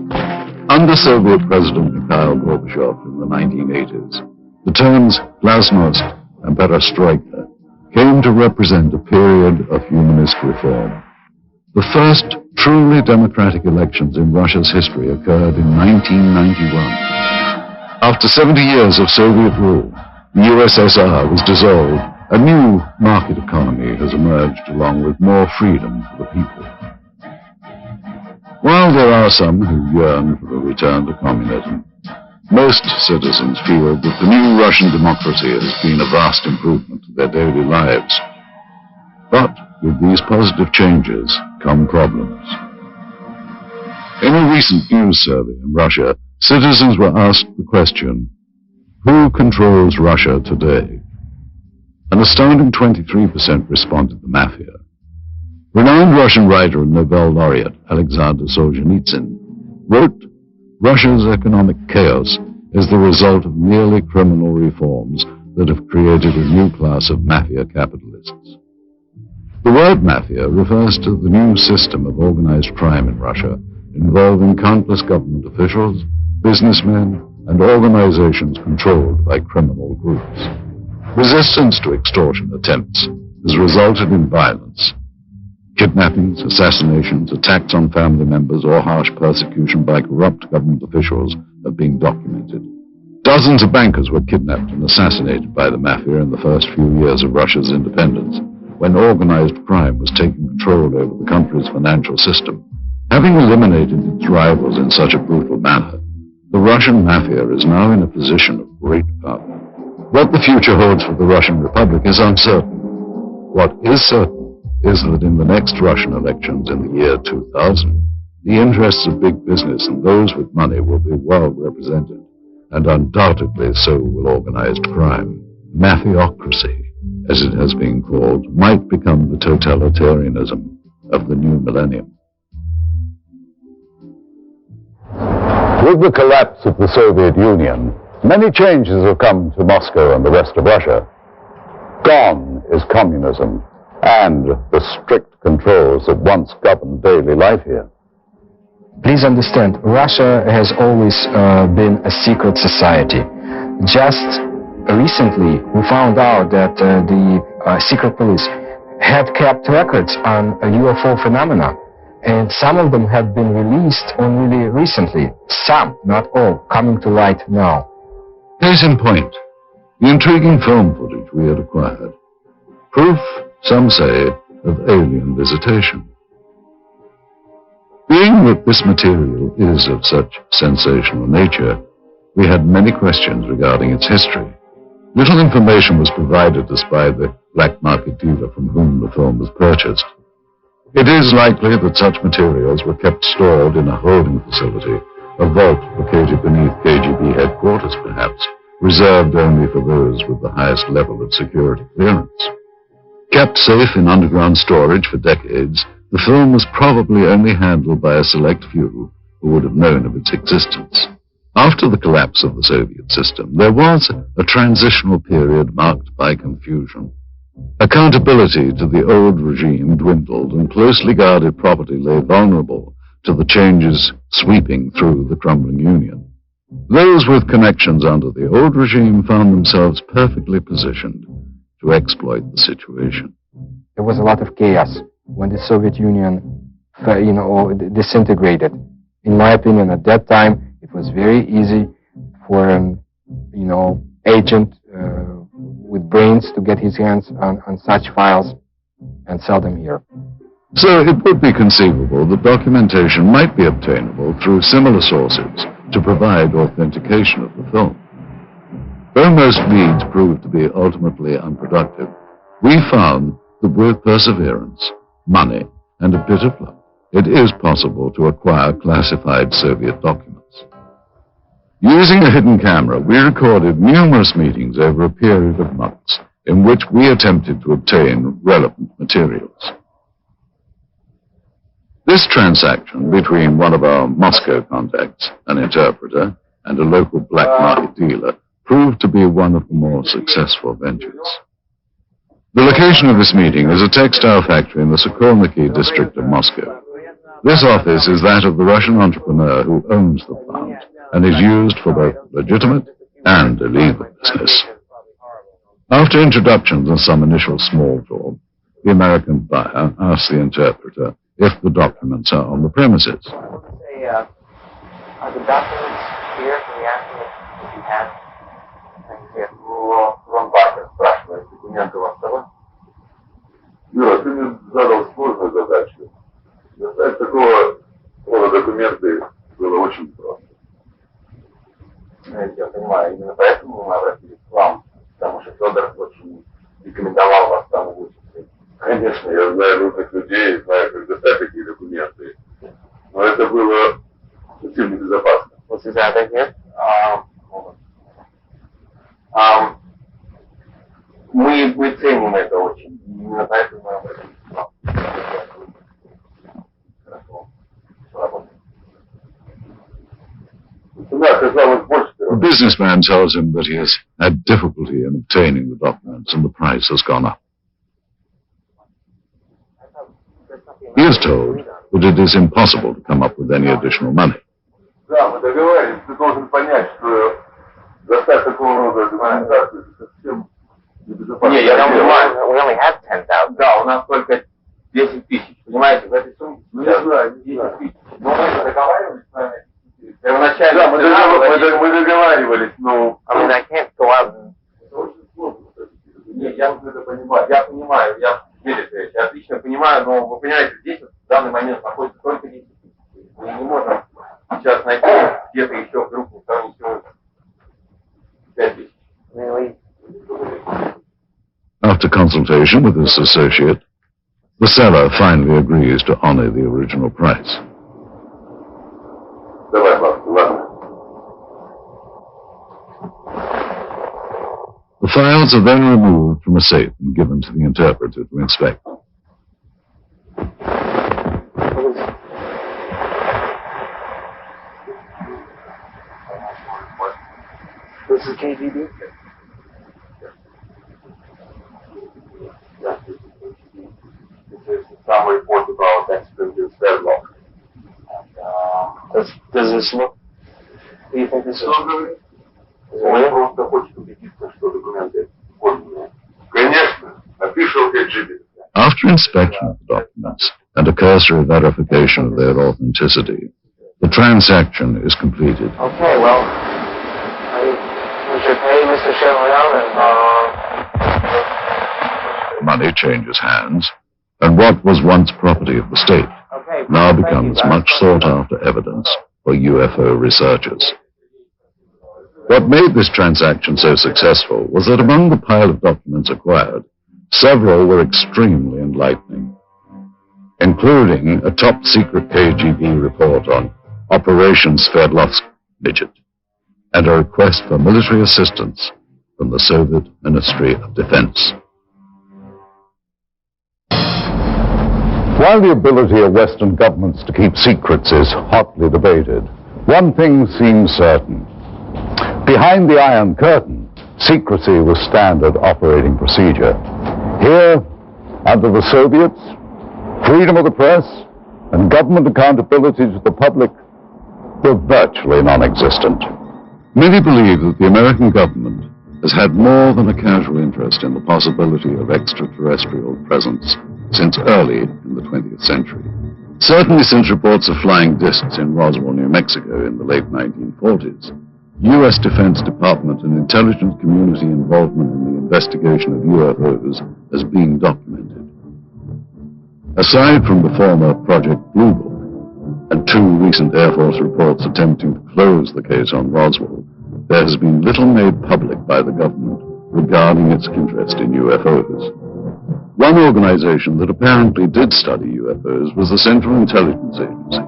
Under Soviet President Mikhail Gorbachev in the 1980s, the terms glasnost and perestroika came to represent a period of humanist reform. The first truly democratic elections in Russia's history occurred in 1991. After 70 years of Soviet rule, the USSR was dissolved. A new market economy has emerged along with more freedom for the people. While there are some who yearn for a return to communism, most citizens feel that the new Russian democracy has been a vast improvement to their daily lives. But with these positive changes come problems. In a recent news survey in Russia, citizens were asked the question, who controls Russia today? An astounding 23% responded the mafia. Renowned Russian writer and Nobel laureate Alexander Solzhenitsyn wrote, Russia's economic chaos is the result of merely criminal reforms that have created a new class of mafia capitalists. The word mafia refers to the new system of organized crime in Russia, involving countless government officials, businessmen, and organizations controlled by criminal groups. Resistance to extortion attempts has resulted in violence. Kidnappings, assassinations, attacks on family members, or harsh persecution by corrupt government officials have been documented. Dozens of bankers were kidnapped and assassinated by the mafia in the first few years of Russia's independence, when organized crime was taking control over the country's financial system. Having eliminated its rivals in such a brutal manner, the Russian mafia is now in a position of great power. What the future holds for the Russian Republic is uncertain. What is certain is that in the next Russian elections in the year 2000, the interests of big business and those with money will be well represented, and undoubtedly so will organized crime. Mafiocracy, as it has been called, might become the totalitarianism of the new millennium. With the collapse of the Soviet Union, many changes have come to Moscow and the rest of Russia. Gone is communism and the strict controls that once governed daily life here. Please understand, Russia has always been a secret society. Just recently, we found out that the secret police had kept records on UFO phenomena, and some of them have been released only recently. Some, not all, coming to light now. Case in point, the intriguing film footage we had acquired. Proof, some say, of alien visitation. Being that this material is of such sensational nature, we had many questions regarding its history. Little information was provided us by the black market dealer from whom the film was purchased. It is likely that such materials were kept stored in a holding facility, a vault located beneath KGB headquarters perhaps, reserved only for those with the highest level of security clearance. Kept safe in underground storage for decades, the film was probably only handled by a select few who would have known of its existence. After the collapse of the Soviet system, there was a transitional period marked by confusion. Accountability to the old regime dwindled, and closely guarded property lay vulnerable to the changes sweeping through the crumbling Union. Those with connections under the old regime found themselves perfectly positioned to exploit the situation. There was a lot of chaos when the Soviet Union, disintegrated. In my opinion, at that time, it was very easy for an, agent with brains to get his hands on such files and sell them here. So it would be conceivable that documentation might be obtainable through similar sources to provide authentication of the film. Though most leads proved to be ultimately unproductive, we found that with perseverance, money, and a bit of luck, it is possible to acquire classified Soviet documents. Using a hidden camera, we recorded numerous meetings over a period of months in which we attempted to obtain relevant materials. This transaction between one of our Moscow contacts, an interpreter, and a local black market dealer proved to be one of the more successful ventures. The location of this meeting is a textile factory in the Sokolniki district of Moscow. This office is that of the Russian entrepreneur who owns the plant and is used for both legitimate and illegal business. After introductions and some initial small talk, the American buyer asks the interpreter if the documents are on the premises. Are the documents here? Can we ask them if you have? Документы у вас того? Юра, ты мне задал сложную задачу. Достать такого рода документы было очень просто. Я понимаю, именно поэтому мы обратились к вам, потому что Федор очень рекомендовал вас там учиться. Конечно, я знаю нужных людей, знаю, как достать такие документы, но это было совсем небезопасно. Вот из-за этого мы ценим это очень. Именно поэтому мы обратились к вам. Хорошо. Работаем. The businessman tells him that he has had difficulty in obtaining the documents and the price has gone up. He is told that it is impossible to come up with any additional money. Да, мы договорились. Ты должен понять, что достать такого рода документацию совсем небезопасно. Не, я там понимаю, we only have 10,000. Да, у нас только 10 тысяч. Понимаете, в этой сумме? Ну, не знаю, 10 тысяч. Но мы договаривались с вами. Первоначально да, мы договаривались, но... I mean, I can't go out and... Это очень сложно. Нет, я это понимаю. Я понимаю, я отлично понимаю, но вы понимаете, здесь вот в данный момент находится только 10 тысяч. Мы не можем сейчас найти где-то еще вдруг никто ничего 5 тысяч. After consultation with his associate, the seller finally agrees to honor the original price. Давай, ладно. The files are then removed from a safe and given to the interpreter to inspect. This is KGB? This is some report about accident in Sverdlov. Does this look... Do you think this is... Он просто хочет убедиться, что документы подлинные. Конечно, official KGB. After inspection of the documents and a cursory verification of their authenticity, the transaction is completed. Okay, well, I to pay Mr. Chevalier and... Money changes hands, and what was once property of the state now becomes much sought-after evidence for UFO researchers. What made this transaction so successful was that among the pile of documents acquired, several were extremely enlightening, including a top-secret KGB report on Operation Sverdlovsk Midget and a request for military assistance from the Soviet Ministry of Defense. While the ability of Western governments to keep secrets is hotly debated, one thing seems certain. Behind the Iron Curtain, secrecy was standard operating procedure. Here, under the Soviets, freedom of the press and government accountability to the public were virtually non-existent. Many believe that the American government has had more than a casual interest in the possibility of extraterrestrial presence since early in the 20th century. Certainly since reports of flying discs in Roswell, New Mexico in the late 1940s, U.S. Defense Department and intelligence community involvement in the investigation of UFOs is being documented. Aside from the former Project Blue Book and 2 recent Air Force reports attempting to close the case on Roswell, there has been little made public by the government regarding its interest in UFOs. One organization that apparently did study UFOs was the Central Intelligence Agency.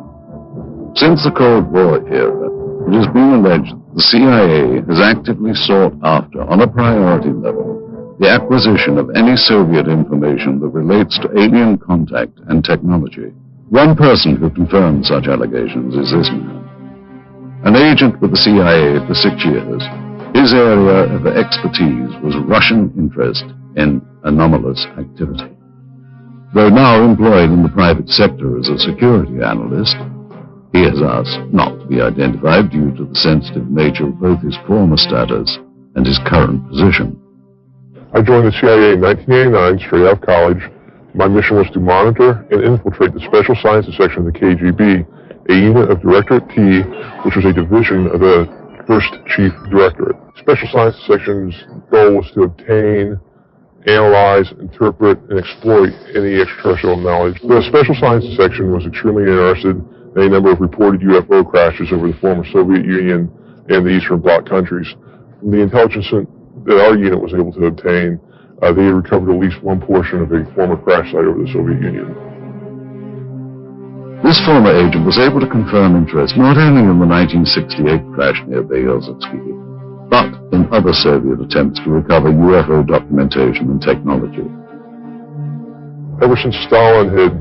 Since the Cold War era, it has been alleged that the CIA has actively sought after, on a priority level, the acquisition of any Soviet information that relates to alien contact and technology. One person who confirmed such allegations is this man. An agent with the CIA for 6 years, his area of expertise was Russian interest in anomalous activity. Though now employed in the private sector as a security analyst, he has asked not to be identified due to the sensitive nature of both his former status and his current position. I joined the CIA in 1989, straight out of college. My mission was to monitor and infiltrate the Special Sciences Section of the KGB, a unit of Directorate T, which was a division of the First Chief Directorate. Special Sciences Section's goal was to obtain, analyze, interpret, and exploit any extraterrestrial knowledge. The Special Sciences Section was extremely interested in a number of reported UFO crashes over the former Soviet Union and the Eastern Bloc countries. From the intelligence that our unit was able to obtain, they had recovered at least one portion of a former crash site over the Soviet Union. This former agent was able to confirm interest not only in the 1968 crash near Berezovsky, but in other Soviet attempts to recover UFO documentation and technology. Ever since Stalin had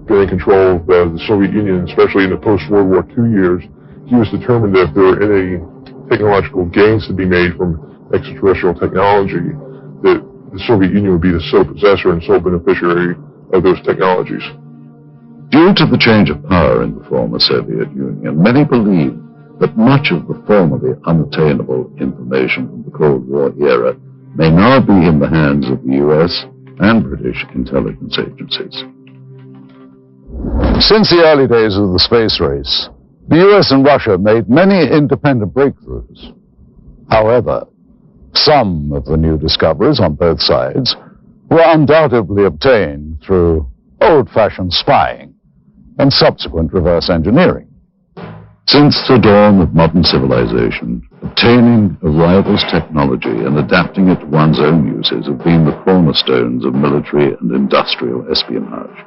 been in control of the Soviet Union, especially in the post-World War II years, he was determined that if there were any technological gains to be made from extraterrestrial technology, that the Soviet Union would be the sole possessor and sole beneficiary of those technologies. Due to the change of power in the former Soviet Union, many believe that much of the formerly unattainable information from the Cold War era may now be in the hands of the U.S. and British intelligence agencies. Since the early days of the space race, the U.S. and Russia made many independent breakthroughs. However, some of the new discoveries on both sides were undoubtedly obtained through old-fashioned spying and subsequent reverse engineering. Since the dawn of modern civilization, obtaining a rival's technology and adapting it to one's own uses have been the cornerstones of military and industrial espionage.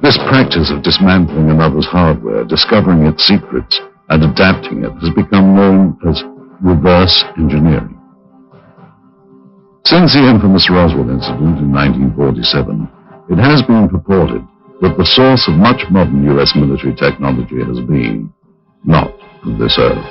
This practice of dismantling another's hardware, discovering its secrets, and adapting it has become known as reverse engineering. Since the infamous Roswell incident in 1947, it has been purported that the source of much modern U.S. military technology has been not of this earth.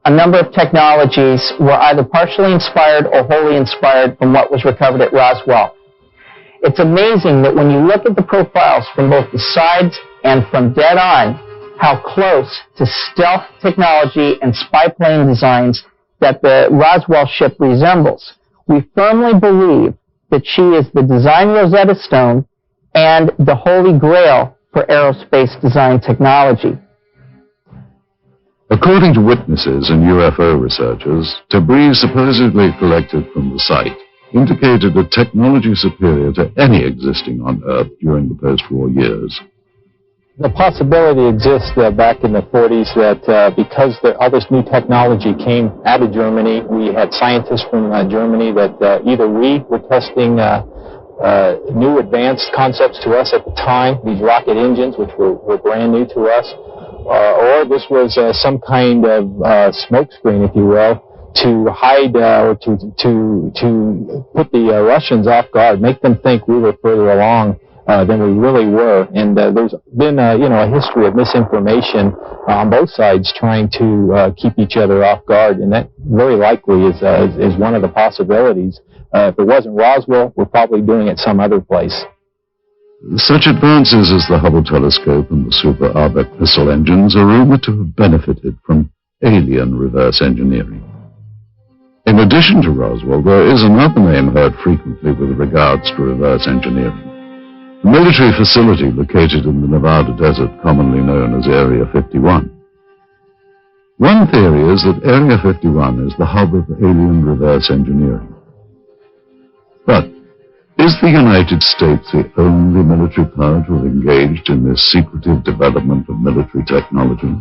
A number of technologies were either partially inspired or wholly inspired from what was recovered at Roswell. It's amazing that when you look at the profiles from both the sides and from dead on, how close to stealth technology and spy plane designs that the Roswell ship resembles. We firmly believe that she is the design Rosetta Stone and the holy grail for aerospace design technology. According to witnesses and UFO researchers, debris supposedly collected from the site indicated a technology superior to any existing on Earth during the post-war years. The possibility exists back in the 40s that because all this new technology came out of Germany, we had scientists from Germany that either we were testing new advanced concepts to us at the time, these rocket engines, which were brand new to us, or this was some kind of smokescreen, if you will, to hide or to put the Russians off guard, make them think we were further along than we really were. And there's been a history of misinformation on both sides trying to keep each other off guard, and that very likely is one of the possibilities. If it wasn't Roswell, we're probably doing it some other place. Such advances as the Hubble telescope and the Super Arbec missile engines are rumored to have benefited from alien reverse engineering. In addition to Roswell, there is another name heard frequently with regards to reverse engineering. A military facility located in the Nevada desert, commonly known as Area 51. One theory is that Area 51 is the hub of alien reverse engineering. But is the United States the only military power to have engaged in this secretive development of military technology?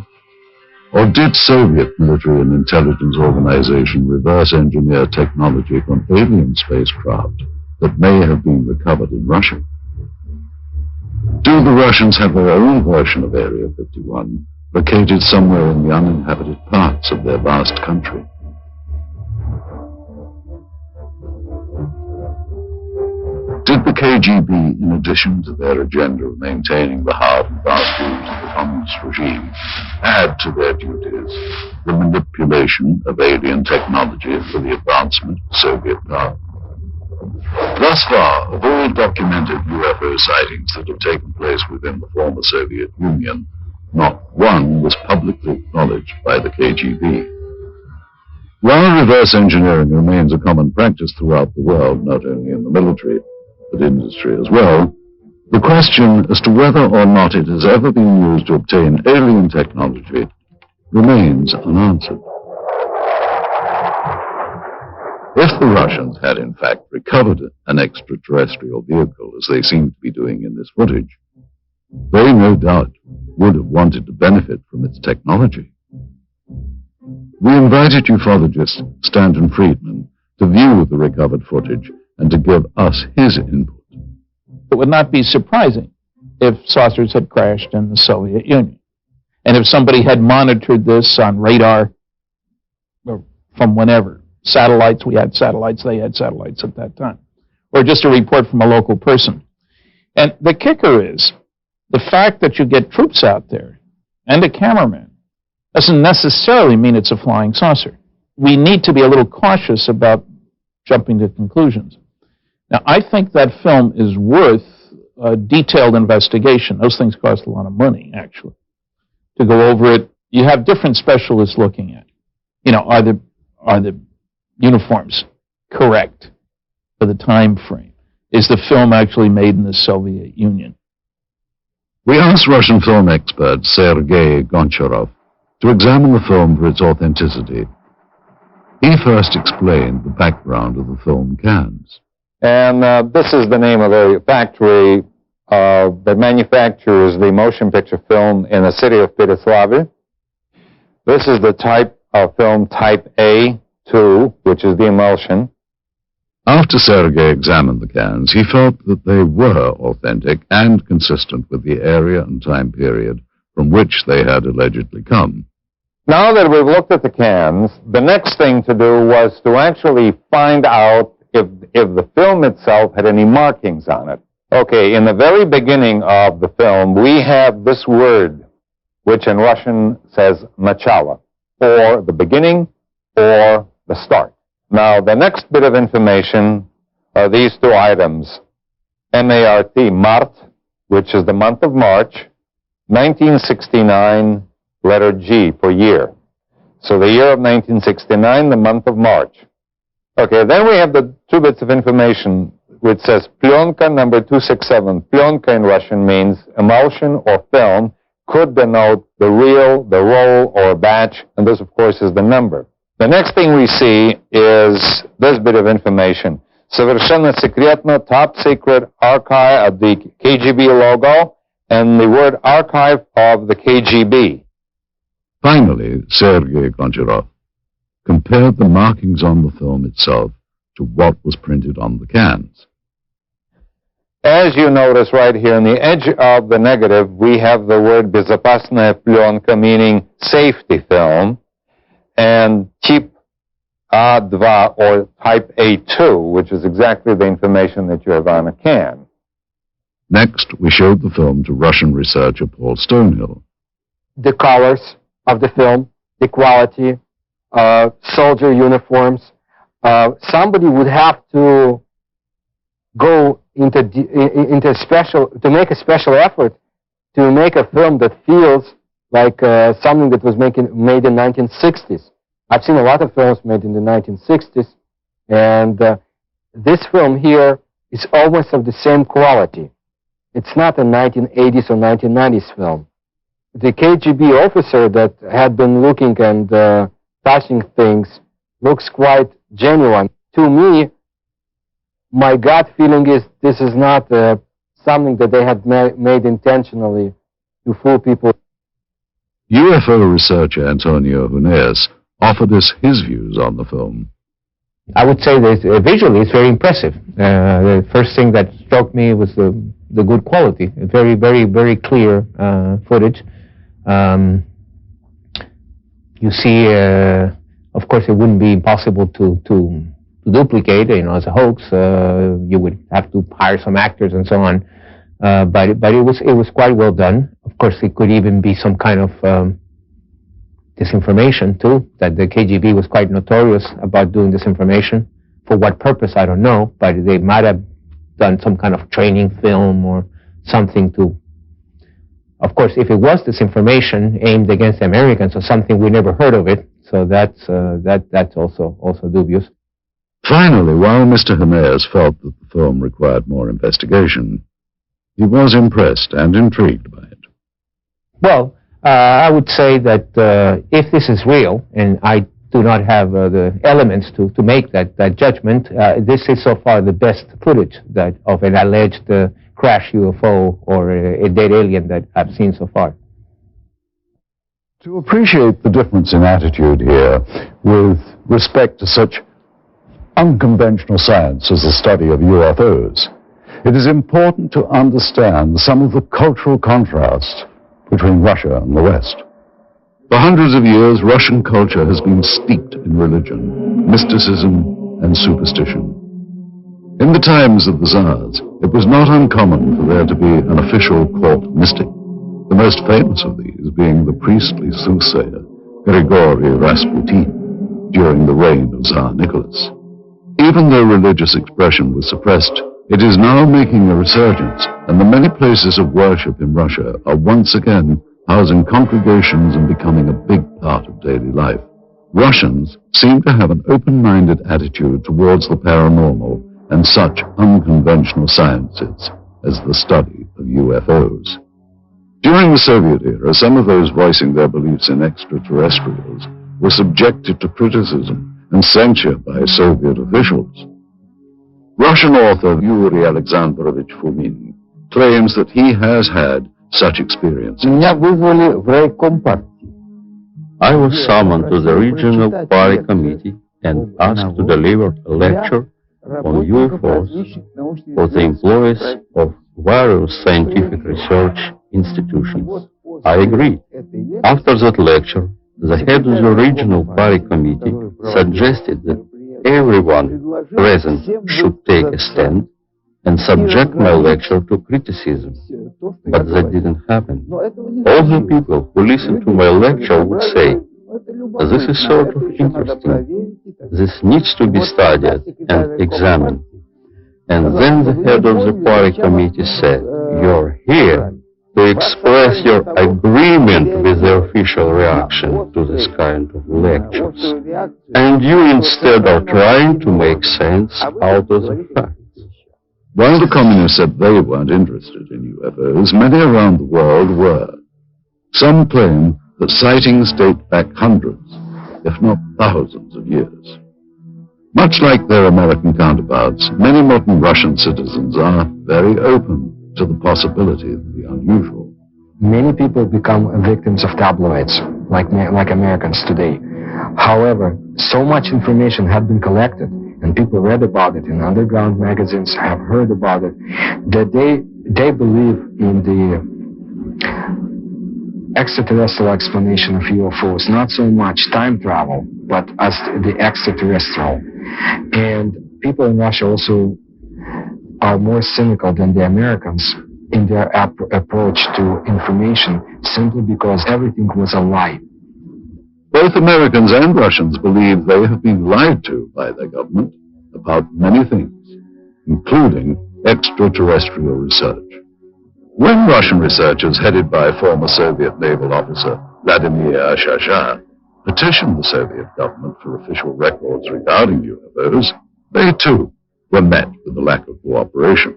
Or did Soviet military and intelligence organization reverse engineer technology from alien spacecraft that may have been recovered in Russia? Do the Russians have their own version of Area 51, located somewhere in the uninhabited parts of their vast country? Did the KGB, in addition to their agenda of maintaining the hard and fast rules of the communist regime, add to their duties the manipulation of alien technology for the advancement of Soviet power? Thus far, of all documented UFO sightings that have taken place within the former Soviet Union, not one was publicly acknowledged by the KGB. While reverse engineering remains a common practice throughout the world, not only in the military, but industry as well, the question as to whether or not it has ever been used to obtain alien technology remains unanswered. If the Russians had in fact recovered an extraterrestrial vehicle, as they seem to be doing in this footage, they no doubt would have wanted to benefit from its technology. We invited ufologist Stanton Friedman to view the recovered footage and to give us his input. It would not be surprising if saucers had crashed in the Soviet Union. And if somebody had monitored this on radar from whenever, satellites, we had satellites, they had satellites at that time, or just a report from a local person. And the kicker is, the fact that you get troops out there and a cameraman doesn't necessarily mean it's a flying saucer. We need to be a little cautious about jumping to conclusions. Now, I think that film is worth a detailed investigation. Those things cost a lot of money, actually, to go over it. You have different specialists looking at it. Are the uniforms correct for the time frame? Is the film actually made in the Soviet Union? We asked Russian film expert Sergei Goncharov to examine the film for its authenticity. He first explained the background of the film cans. And this is the name of the factory that manufactures the motion picture film in the city of Pereslavl. This is the type of film type A2, which is the emulsion. After Sergei examined the cans, he felt that they were authentic and consistent with the area and time period from which they had allegedly come. Now that we've looked at the cans, the next thing to do was to actually find out if the film itself had any markings on it. Okay, in the very beginning of the film, we have this word, which in Russian says начало, or the beginning, or the start. Now, the next bit of information are these two items. M-A-R-T, Mart, which is the month of March, 1969, letter G for year. So the year of 1969, the month of March. Okay, then we have the two bits of information which says plyonka number 267. Plyonka in Russian means emulsion or film, could denote the reel, the roll, or batch, and this, of course, is the number. The next thing we see is this bit of information. Совершенно секретно, top secret archive of the KGB logo and the word archive of the KGB. Finally, Sergei Goncharov compared the markings on the film itself to what was printed on the cans. As you notice right here on the edge of the negative, we have the word безопасная пленка, meaning safety film, and type A2 or type A2, which is exactly the information that you have on a can. Next, we showed the film to Russian researcher Paul Stonehill. The colors of the film, the quality, soldier uniforms. Somebody would have to go into special, to make a special effort to make a film that feels like something that was made in 1960s. I've seen a lot of films made in the 1960s, and this film here is almost of the same quality. It's not a 1980s or 1990s film. The KGB officer that had been looking and touching things looks quite genuine. To me, my gut feeling is this is not something that they had made intentionally to fool people. UFO researcher Antonio Huneas offered us his views on the film. I would say that visually it's very impressive. The first thing that struck me was the good quality. Very, very, very clear footage. You see, of course, it wouldn't be possible to duplicate, as a hoax. You would have to hire some actors and so on. But it was quite well done. Of course, it could even be some kind of disinformation too. That the KGB was quite notorious about doing disinformation. For what purpose, I don't know. But they might have done some kind of training film or something to. Of course, if it was disinformation aimed against the Americans or something, we never heard of it. So that's also dubious. Finally, while Mr. Huneas felt that the film required more investigation, he was impressed and intrigued by it. Well, I would say that if this is real, and I do not have the elements to make that judgment, this is so far the best footage of an alleged crash UFO or a dead alien that I've seen so far. To appreciate the difference in attitude here with respect to such unconventional science as the study of UFOs, it is important to understand some of the cultural contrasts between Russia and the West. For hundreds of years, Russian culture has been steeped in religion, mysticism, and superstition. In the times of the Tsars, it was not uncommon for there to be an official court mystic, the most famous of these being the priestly soothsayer Grigory Rasputin during the reign of Tsar Nicholas. Even though religious expression was suppressed, it is now making a resurgence, and the many places of worship in Russia are once again housing congregations and becoming a big part of daily life. Russians seem to have an open-minded attitude towards the paranormal and such unconventional sciences as the study of UFOs. During the Soviet era, some of those voicing their beliefs in extraterrestrials were subjected to criticism and censure by Soviet officials. Russian author Yuri Alexandrovich Fomin claims that he has had such experiences. I was summoned to the regional party committee and asked to deliver a lecture on UFOs for the employees of various scientific research institutions. I agreed. After that lecture, the head of the regional party committee suggested that everyone present should take a stand and subject my lecture to criticism. But that didn't happen. All the people who listened to my lecture would say, "This is sort of interesting. This needs to be studied and examined." And then the head of the party committee said, "You're here to express your agreement with the official reaction to this kind of lectures. And you instead are trying to make sense out of the facts." While the communists said they weren't interested in UFOs, many around the world were. Some claim that sightings date back hundreds, if not thousands of years. Much like their American counterparts, many modern Russian citizens are very open to the possibility of the unusual. Many people become victims of tabloids, like Americans today. However, so much information had been collected, and people read about it in underground magazines, have heard about it, that they believe in the extraterrestrial explanation of UFOs, not so much time travel, but as the extraterrestrial. And people in Russia also are more cynical than the Americans in their approach to information, simply because everything was a lie. Both Americans and Russians believe they have been lied to by their government about many things, including extraterrestrial research. When Russian researchers headed by former Soviet naval officer Vladimir Shasha petitioned the Soviet government for official records regarding UFOs, they too were met with a lack of cooperation.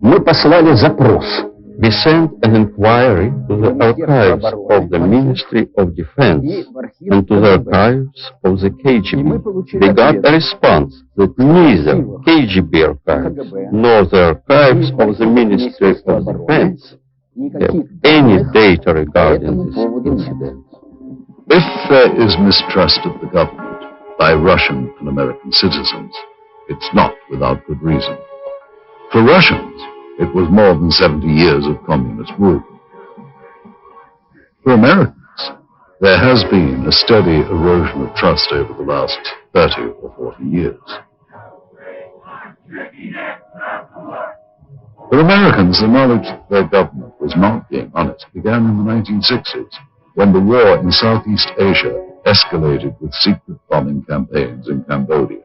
Мы послали запрос. We sent an inquiry to the archives of the Ministry of Defense and to the archives of the KGB. We got a response that neither KGB archives nor the archives of the Ministry of Defense have any data regarding this incident. If there is mistrust of the government by Russian and American citizens, it's not without good reason. For Russians, it was more than 70 years of communist rule. For Americans, there has been a steady erosion of trust over the last 30 or 40 years. For Americans, the knowledge that their government was not being honest began in the 1960s, when the war in Southeast Asia escalated with secret bombing campaigns in Cambodia.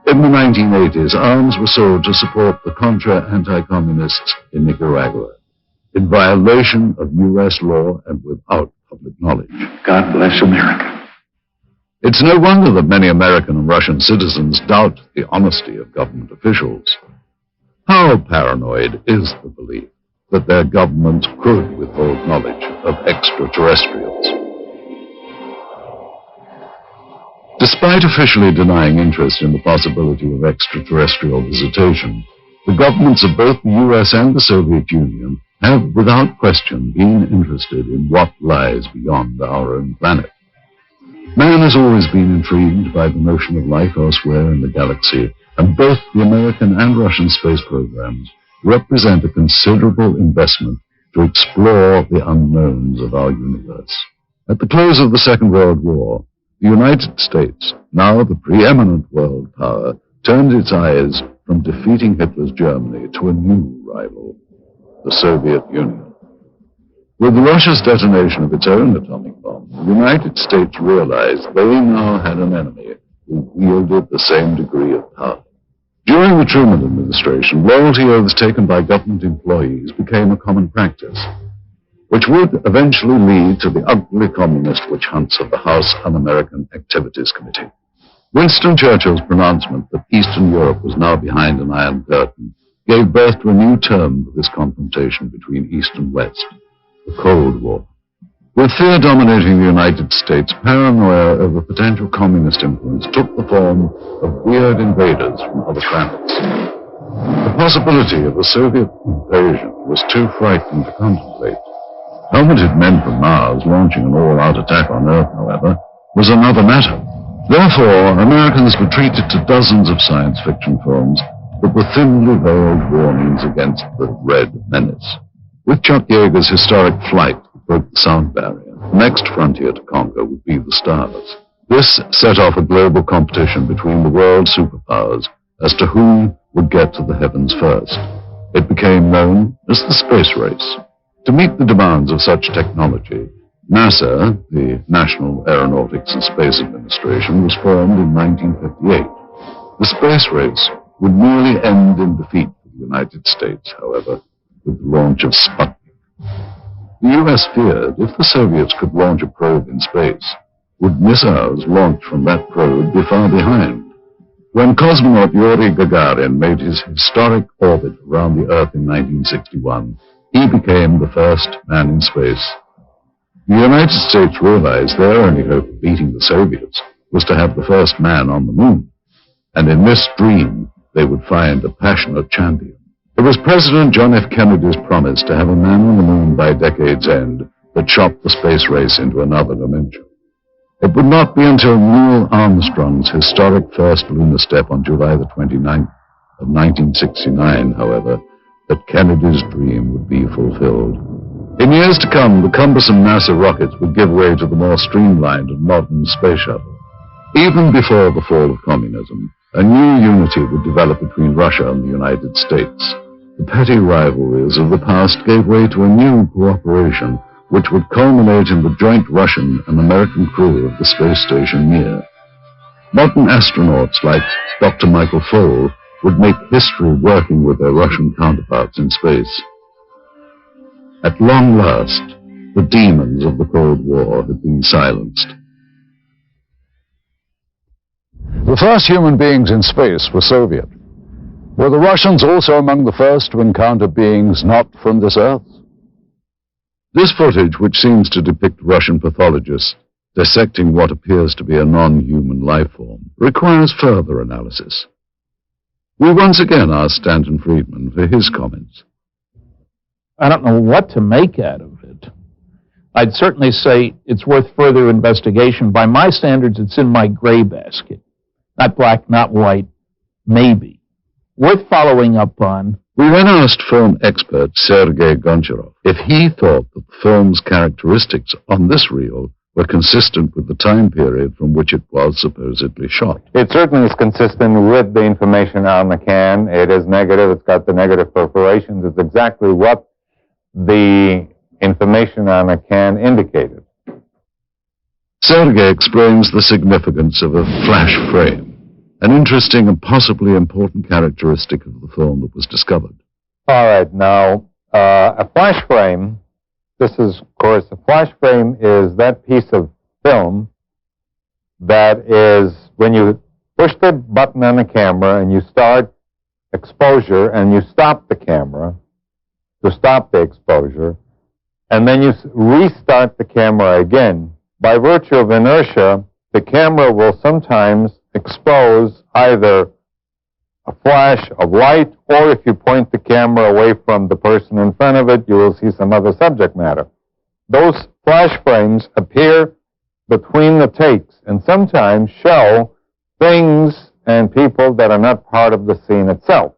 In the 1980s, arms were sold to support the Contra anti-communists in Nicaragua, in violation of U.S. law and without public knowledge. God bless America. It's no wonder that many American and Russian citizens doubt the honesty of government officials. How paranoid is the belief that their government could withhold knowledge of extraterrestrials? Despite officially denying interest in the possibility of extraterrestrial visitation, the governments of both the U.S. and the Soviet Union have, without question, been interested in what lies beyond our own planet. Man has always been intrigued by the notion of life elsewhere in the galaxy, and both the American and Russian space programs represent a considerable investment to explore the unknowns of our universe. At the close of the Second World War, the United States, now the preeminent world power, turned its eyes from defeating Hitler's Germany to a new rival, the Soviet Union. With Russia's detonation of its own atomic bomb, the United States realized they now had an enemy who wielded the same degree of power. During the Truman administration, loyalty oaths taken by government employees became a common practice, which would eventually lead to the ugly communist witch hunts of the House Un-American Activities Committee. Winston Churchill's pronouncement that Eastern Europe was now behind an iron curtain gave birth to a new term for this confrontation between East and West, the Cold War. With fear dominating the United States, paranoia over potential communist influence took the form of weird invaders from other planets. The possibility of a Soviet invasion was too frightening to contemplate. Helmeted men from Mars launching an all-out attack on Earth, however, was another matter. Therefore, Americans retreated to dozens of science fiction films that were thinly veiled warnings against the Red Menace. With Chuck Yeager's historic Flight that broke the sound barrier, the next frontier to conquer would be the stars. This set off a global competition between the world superpowers as to who would get to the heavens first. It became known as the space race. To meet the demands of such technology, NASA, the National Aeronautics and Space Administration, was formed in 1958. The space race would nearly end in defeat for the United States, however, with the launch of Sputnik. The U.S. feared if the Soviets could launch a probe in space, would missiles launched from that probe be far behind? When cosmonaut Yuri Gagarin made his historic orbit around the Earth in 1961, He became the first man in space. The United States realized their only hope of beating the Soviets was to have the first man on the moon. And in this dream, they would find a passionate champion. It was President John F. Kennedy's promise to have a man on the moon by decade's end that shot the space race into another dimension. It would not be until Neil Armstrong's historic first lunar step on July the 29th of 1969, however, that Kennedy's dream would be fulfilled. In years to come, the cumbersome NASA rockets would give way to the more streamlined and modern space shuttle. Even before the fall of communism, a new unity would develop between Russia and the United States. The petty rivalries of the past gave way to a new cooperation, which would culminate in the joint Russian and American crew of the space station Mir. Modern astronauts like Dr. Michael Foale would make history working with their Russian counterparts in space. At long last, the demons of the Cold War had been silenced. The first human beings in space were Soviet. Were the Russians also among the first to encounter beings not from this earth? This footage, which seems to depict Russian pathologists dissecting what appears to be a non-human life form, requires further analysis. We once again asked Stanton Friedman for his comments. I don't know what to make out of it. I'd certainly say it's worth further investigation. By my standards, it's in my gray basket. Not black, not white, maybe. Worth following up on. We then asked film expert Sergei Goncharov if he thought that the film's characteristics on this reel were consistent with the time period from which it was supposedly shot. It certainly is consistent with the information on the can. It is negative. It's got the negative perforations. It's exactly what the information on the can indicated. Sergei explains the significance of a flash frame, an interesting and possibly important characteristic of the film that was discovered. All right, now, a flash frame, this is, of course, a flash frame is that piece of film that is, when you push the button on the camera and you start exposure and you stop the camera to stop the exposure, and then you restart the camera again. By virtue of inertia, the camera will sometimes expose either a flash of light, or if you point the camera away from the person in front of it, you will see some other subject matter. Those flash frames appear between the takes and sometimes show things and people that are not part of the scene itself.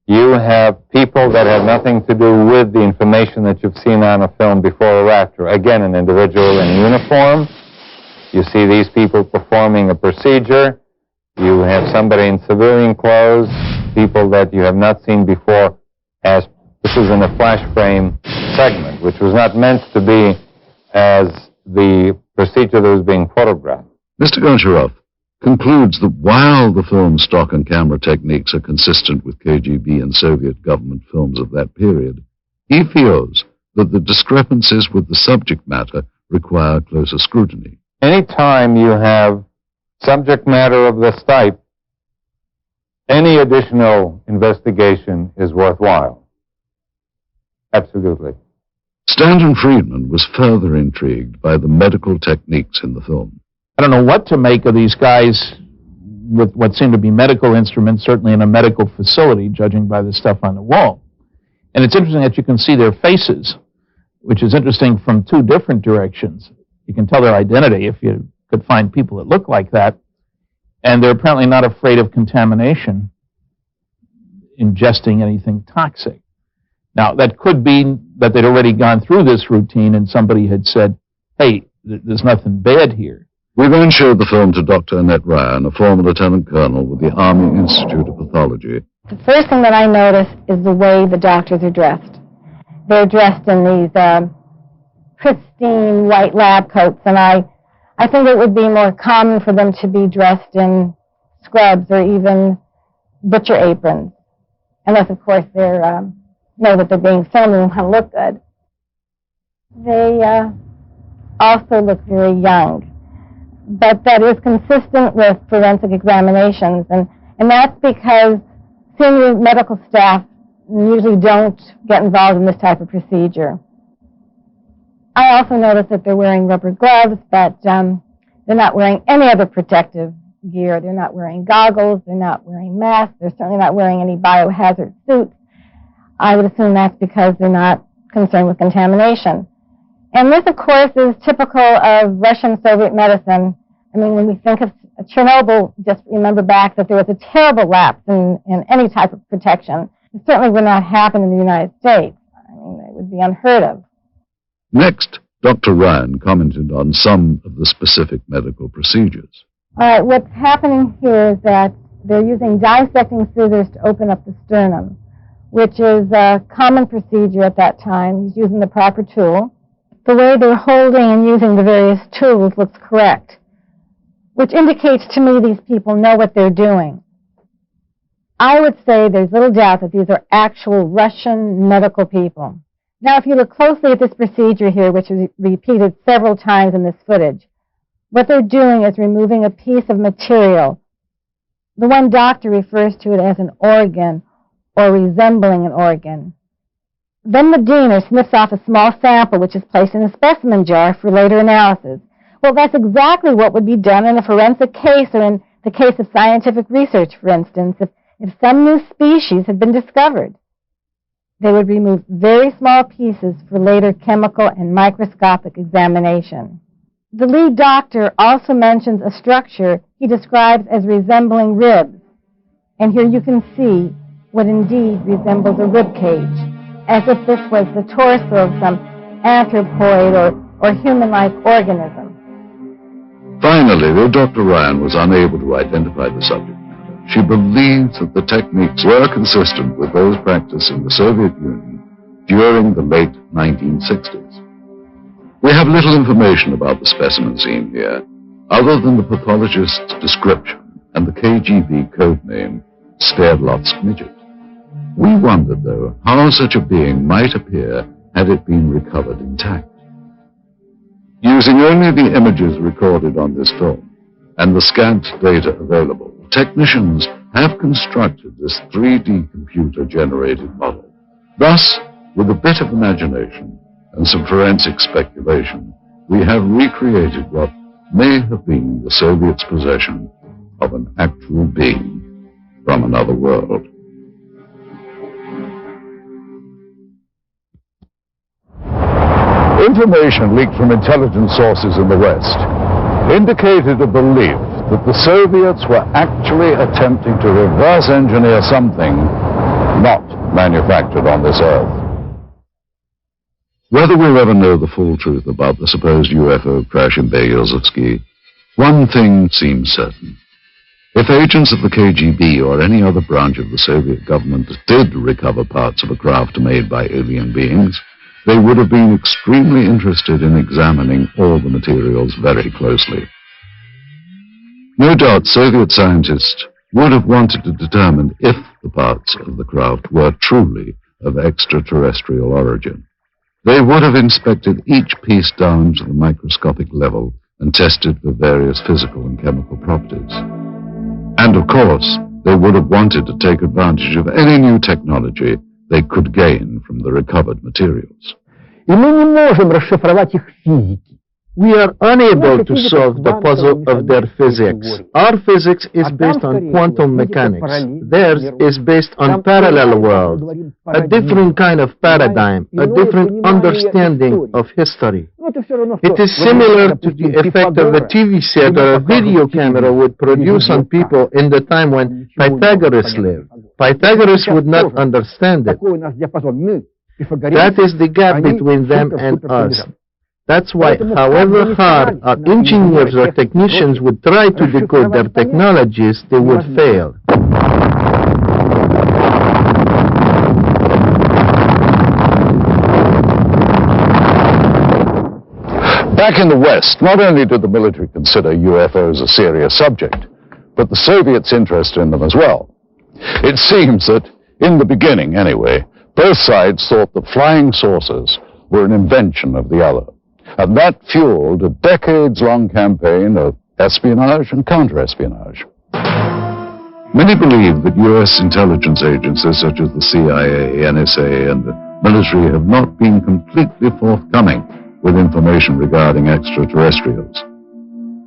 You have people that have nothing to do with the information that you've seen on a film before or after. Again, an individual in uniform. You see these people performing a procedure. You have somebody in civilian clothes, people that you have not seen before, as this is in a flash frame segment, which was not meant to be as the procedure that was being photographed. Mr. Goncharov concludes that while the film's stock and camera techniques are consistent with KGB and Soviet government films of that period, he feels that the discrepancies with the subject matter require closer scrutiny. Anytime you have subject matter of this type, any additional investigation is worthwhile. Absolutely. Stanton Friedman was further intrigued by the medical techniques in the film. I don't know what to make of these guys with what seem to be medical instruments, certainly in a medical facility, judging by the stuff on the wall. And it's interesting that you can see their faces, which is interesting from two different directions. You can tell their identity if you could find people that look like that. And they're apparently not afraid of contamination, ingesting anything toxic. Now, that could be that they'd already gone through this routine and somebody had said, hey, there's nothing bad here. We then showed the film to Dr. Annette Ryan, a former lieutenant colonel with the Army Institute of Pathology. The first thing that I notice is the way the doctors are dressed. They're dressed in these pristine white lab coats, and I think it would be more common for them to be dressed in scrubs or even butcher aprons, unless, of course, they know that they're being filmed and want to look good. They also look very young, but that is consistent with forensic examinations, and that's because senior medical staff usually don't get involved in this type of procedure. I also noticed that they're wearing rubber gloves, but they're not wearing any other protective gear. They're not wearing goggles. They're not wearing masks. They're certainly not wearing any biohazard suits. I would assume that's because they're not concerned with contamination. And this, of course, is typical of Russian-Soviet medicine. I mean, when we think of Chernobyl, just remember back that there was a terrible lapse in any type of protection. It certainly would not happen in the United States. I mean, it would be unheard of. Next, Dr. Ryan commented on some of the specific medical procedures. All right, what's happening here is that they're using dissecting scissors to open up the sternum, which is a common procedure at that time. He's using the proper tool. The way they're holding and using the various tools looks correct, which indicates to me these people know what they're doing. I would say there's little doubt that these are actual Russian medical people. Now, if you look closely at this procedure here, which is repeated several times in this footage, what they're doing is removing a piece of material. The one doctor refers to it as an organ or resembling an organ. Then the diener sniffs off a small sample which is placed in a specimen jar for later analysis. Well, that's exactly what would be done in a forensic case or in the case of scientific research, for instance, if some new species had been discovered. They would remove very small pieces for later chemical and microscopic examination. The lead doctor also mentions a structure he describes as resembling ribs. And here you can see what indeed resembles a rib cage, as if this was the torso of some anthropoid or human-like organism. Finally, though Dr. Ryan was unable to identify the subject matter, she believes that the techniques were consistent with those practiced in the Soviet Union during the late 1960s. We have little information about the specimen seen here, other than the pathologist's description and the KGB code name, Sverdlovsk midget. We wondered, though, how such a being might appear had it been recovered intact. Using only the images recorded on this film and the scant data available, technicians have constructed this 3D computer-generated model. Thus, with a bit of imagination and some forensic speculation, we have recreated what may have been the Soviets' possession of an actual being from another world. Information leaked from intelligence sources in the West indicated a belief that the Soviets were actually attempting to reverse engineer something not manufactured on this Earth. Whether we'll ever know the full truth about the supposed UFO crash in Beryozovsky, one thing seems certain. If agents of the KGB or any other branch of the Soviet government did recover parts of a craft made by alien beings, they would have been extremely interested in examining all the materials very closely. No doubt Soviet scientists would have wanted to determine if the parts of the craft were truly of extraterrestrial origin. They would have inspected each piece down to the microscopic level and tested for various physical and chemical properties. And of course, they would have wanted to take advantage of any new technology they could gain from the recovered materials. We are unable to solve the puzzle of their physics. Our physics is based on quantum mechanics. Theirs is based on parallel worlds, a different kind of paradigm, a different understanding of history. It is similar to the effect of a TV set or a video camera would produce on people in the time when Pythagoras lived. Pythagoras would not understand it. That is the gap between them and us. That's why, however hard our engineers or technicians would try to decode their technologies, they would fail. Back in the West, not only did the military consider UFOs a serious subject, but the Soviets' interest in them as well. It seems that, in the beginning anyway, both sides thought that flying saucers were an invention of the other. And that fueled a decades-long campaign of espionage and counter-espionage. Many believe that U.S. intelligence agencies such as the CIA, NSA, and the military have not been completely forthcoming with information regarding extraterrestrials.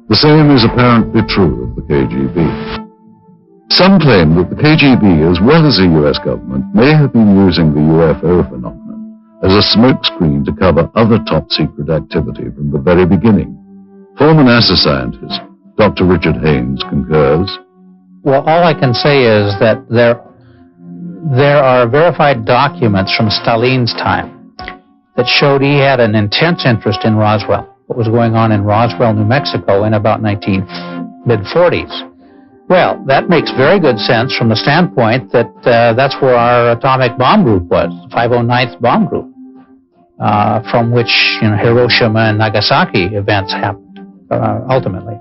The same is apparently true of the KGB. Some claim that the KGB, as well as the U.S. government, may have been using the UFO phenomenon as a smokescreen to cover other top-secret activity from the very beginning. Former NASA scientist Dr. Richard Haynes concurs. Well, all I can say is that there are verified documents from Stalin's time that showed he had an intense interest in Roswell, what was going on in Roswell, New Mexico in about mid-40s. Well, that makes very good sense from the standpoint that that's where our atomic bomb group was, the 509th bomb group, from which Hiroshima and Nagasaki events happened, ultimately.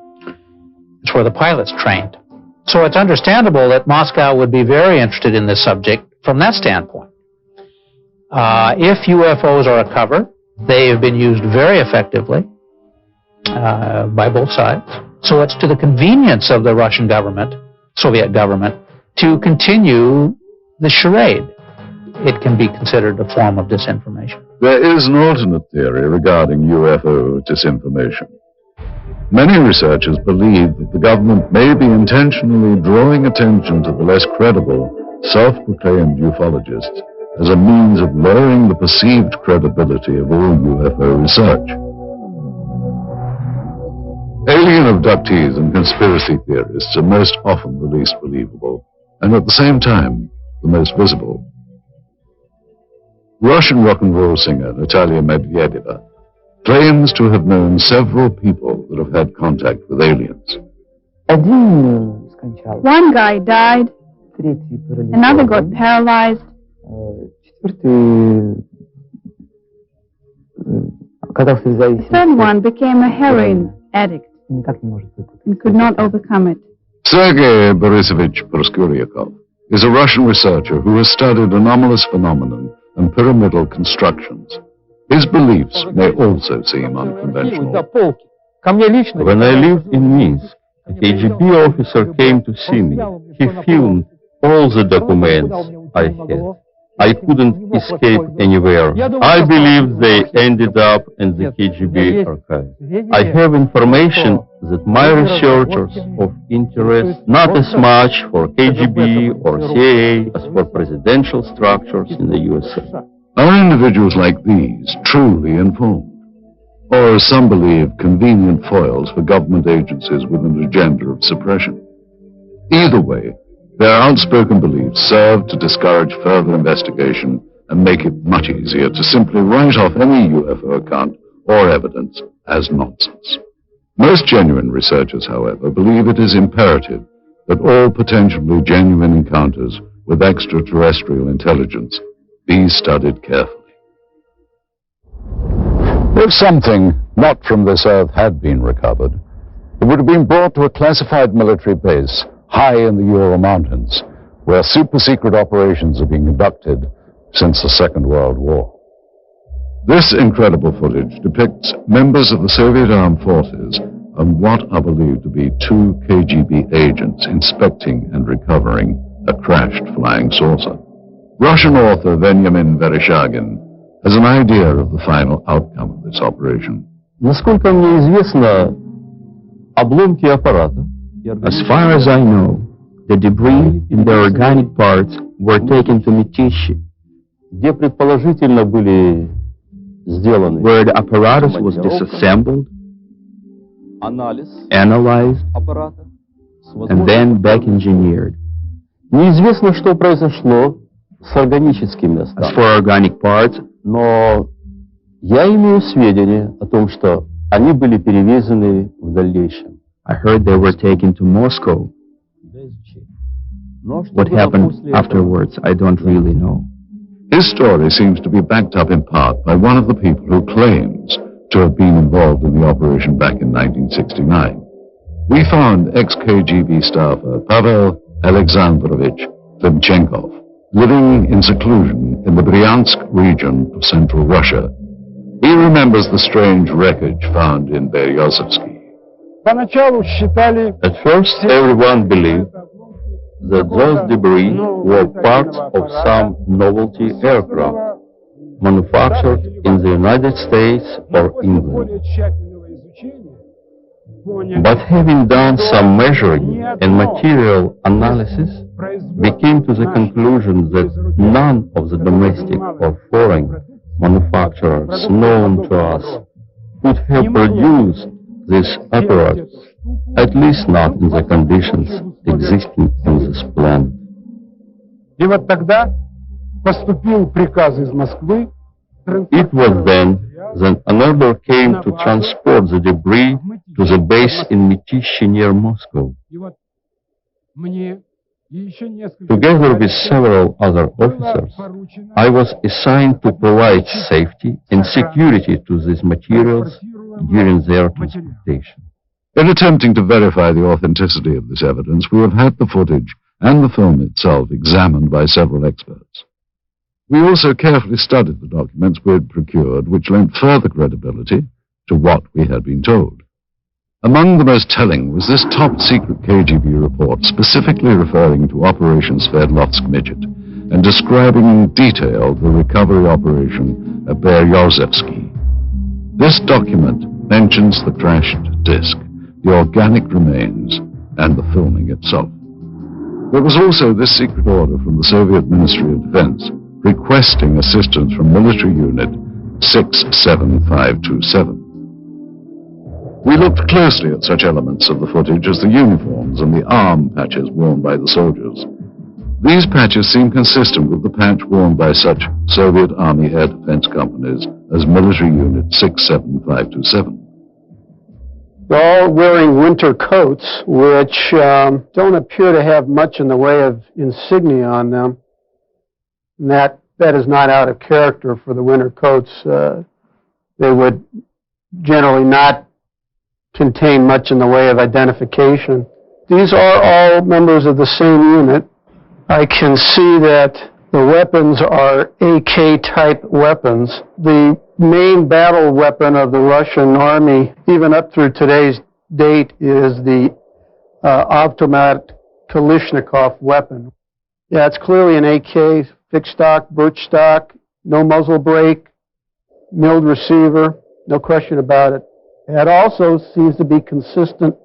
It's where the pilots trained. So it's understandable that Moscow would be very interested in this subject from that standpoint. If UFOs are a cover, they have been used very effectively by both sides. So it's to the convenience of the Russian government, Soviet government, to continue the charade. It can be considered a form of disinformation. There is an alternate theory regarding UFO disinformation. Many researchers believe that the government may be intentionally drawing attention to the less credible, self-proclaimed ufologists as a means of lowering the perceived credibility of all UFO research. Alien abductees and conspiracy theorists are most often the least believable, and at the same time, the most visible. Russian rock and roll singer Natalia Medvedeva claims to have known several people that have had contact with aliens. One guy died, another got paralyzed, the third one became a heroin addict and could not overcome it. Sergei Borisovich Proskuryakov is a Russian researcher who has studied anomalous phenomenon and pyramidal constructions. His beliefs may also seem unconventional. When I lived in Minsk, a KGB officer came to see me. He filmed all the documents I had. I couldn't escape anywhere. I believe they ended up in the KGB archive. I have information that my researchers of interest not as much for KGB or CIA as for presidential structures in the USA. Are individuals like these truly informed? Or, as some believe, convenient foils for government agencies with an agenda of suppression? Either way, their outspoken beliefs serve to discourage further investigation and make it much easier to simply write off any UFO account or evidence as nonsense. Most genuine researchers, however, believe it is imperative that all potentially genuine encounters with extraterrestrial intelligence be studied carefully. If something not from this earth had been recovered, it would have been brought to a classified military base high in the Ural Mountains, where super-secret operations are being conducted since the Second World War. This incredible footage depicts members of the Soviet armed forces and what are believed to be two KGB agents inspecting and recovering a crashed flying saucer. Russian author Veniamin Vereshchagin has an idea of the final outcome of this operation. Насколько мне известно, обломки аппарата. As far as I know, the debris and the organic parts were taken to Mytishi, где предположительно были сделаны, where the apparatus was disassembled, analyzed, and then back engineered. Неизвестно, что произошло с органическими As останками. for organic parts, Но я имею сведения о том, что они были перевезены в дальнейшем. I heard they were taken to Moscow. What happened afterwards, I don't really know. His story seems to be backed up in part by one of the people who claims to have been involved in the operation back in 1969. We found ex-KGB staffer Pavel Alexandrovich Klimchenkov living in seclusion in the Bryansk region of central Russia. He remembers the strange wreckage found in Beryozovsky. At first, everyone believed that those debris were parts of some novelty aircraft manufactured in the United States or England. But having done some measuring and material analysis, we came to the conclusion that none of the domestic or foreign manufacturers known to us could have produced this apparatus, at least not in the conditions existing in this plant. И вот тогда поступил приказ из Москвы. It was then that an order came to transport the debris to the base in Mytishi near Moscow. Together with several other officers, I was assigned to provide safety and security to these materials during their transportation. In attempting to verify the authenticity of this evidence, we have had the footage and the film itself examined by several experts. We also carefully studied the documents we had procured, which lent further credibility to what we had been told. Among the most telling was this top-secret KGB report specifically referring to Operation Sverdlovsk Midget and describing in detail the recovery operation at Beryozevsky. This document mentions the crashed disc, the organic remains, and the filming itself. There was also this secret order from the Soviet Ministry of Defense requesting assistance from military unit 67527. We looked closely at such elements of the footage as the uniforms and the arm patches worn by the soldiers. These patches seem consistent with the patch worn by such Soviet Army air defense companies as military unit 67527. They're all wearing winter coats, which don't appear to have much in the way of insignia on them. And that is not out of character for the winter coats. They would generally not contain much in the way of identification. These are all members of the same unit. I can see that the weapons are AK-type weapons. The main battle weapon of the Russian army, even up through today's date, is the automatic Kalashnikov weapon. Yeah, it's clearly an AK, fixed stock, birch stock, no muzzle brake, milled receiver, no question about it. It also seems to be consistent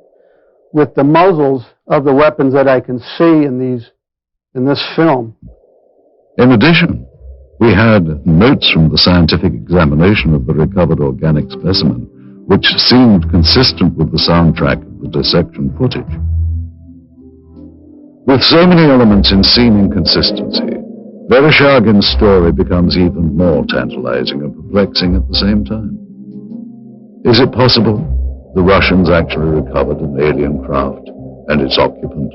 with the muzzles of the weapons that I can see in this film. In addition, we had notes from the scientific examination of the recovered organic specimen, which seemed consistent with the soundtrack of the dissection footage. With so many elements in seeming consistency, Vereshchagin's story becomes even more tantalizing and perplexing at the same time. Is it possible the Russians actually recovered an alien craft and its occupant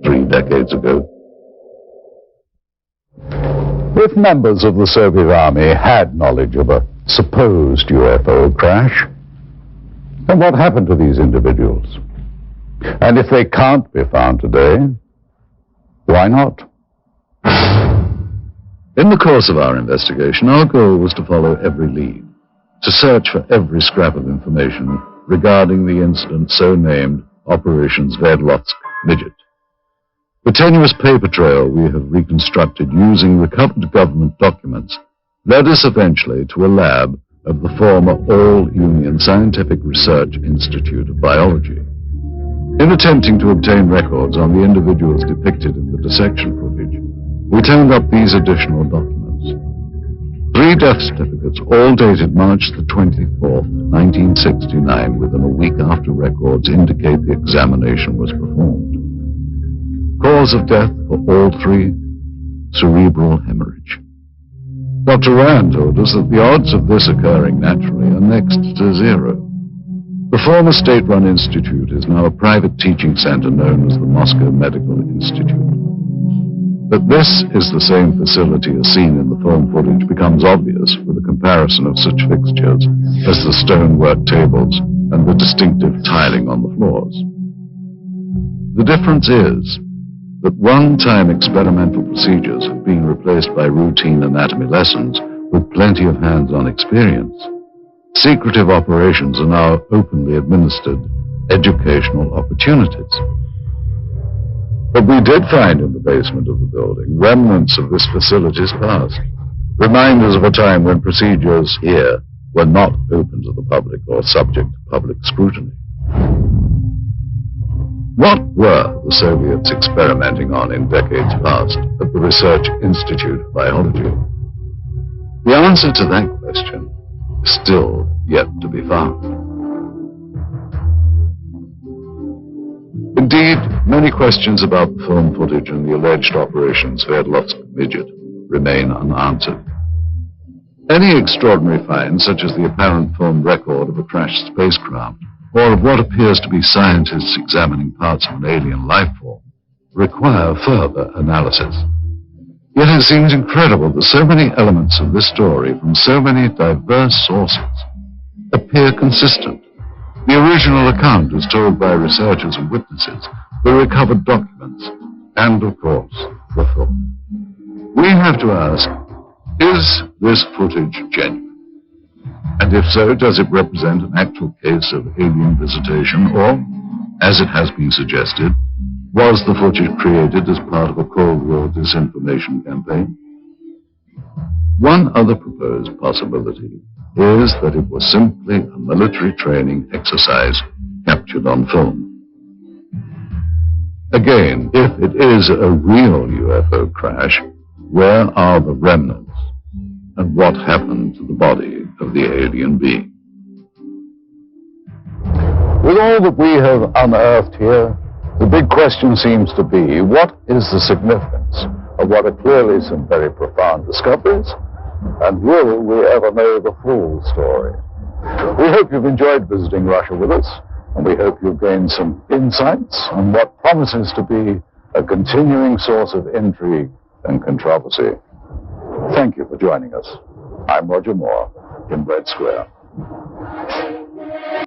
3 decades ago? If members of the Soviet Army had knowledge of a supposed UFO crash, then what happened to these individuals? And if they can't be found today, why not? In the course of our investigation, our goal was to follow every lead, to search for every scrap of information regarding the incident so named Operation Sverdlovsk Midget. The tenuous paper trail we have reconstructed using recovered government documents led us eventually to a lab of the former All-Union Scientific Research Institute of Biology. In attempting to obtain records on the individuals depicted in the dissection footage, we turned up these additional documents. 3 death certificates, all dated March the 24th, 1969, within a week after records indicate the examination was performed. Cause of death for all 3, cerebral hemorrhage. Dr. Rand told us that the odds of this occurring naturally are next to 0. The former state-run institute is now a private teaching center known as the Moscow Medical Institute. That this is the same facility as seen in the film footage becomes obvious with a comparison of such fixtures as the stonework tables and the distinctive tiling on the floors. The difference is that one-time experimental procedures have been replaced by routine anatomy lessons with plenty of hands-on experience. Secretive operations are now openly administered educational opportunities. But we did find in the basement of the building remnants of this facility's past, reminders of a time when procedures here were not open to the public or subject to public scrutiny. What were the Soviets experimenting on in decades past at the Research Institute of Biology? The answer to that question is still yet to be found. Indeed, many questions about the film footage and the alleged Operation Sverdlovsk Midget remain unanswered. Any extraordinary find, such as the apparent film record of a crashed spacecraft, or of what appears to be scientists examining parts of an alien life form, require further analysis. Yet it seems incredible that so many elements of this story from so many diverse sources appear consistent. The original account as told by researchers and witnesses, the recovered documents, and, of course, the film. We have to ask, is this footage genuine? And if so, does it represent an actual case of alien visitation, or, as it has been suggested, was the footage created as part of a Cold War disinformation campaign? One other proposed possibility is that it was simply a military training exercise captured on film. Again, if it is a real UFO crash, where are the remnants? And what happened to the body of the alien being? With all that we have unearthed here, the big question seems to be, what is the significance of what are clearly some very profound discoveries? And will we ever know the full story? We hope you've enjoyed visiting Russia with us, and we hope you've gained some insights on what promises to be a continuing source of intrigue and controversy. Thank you for joining us. I'm Roger Moore in Red Square.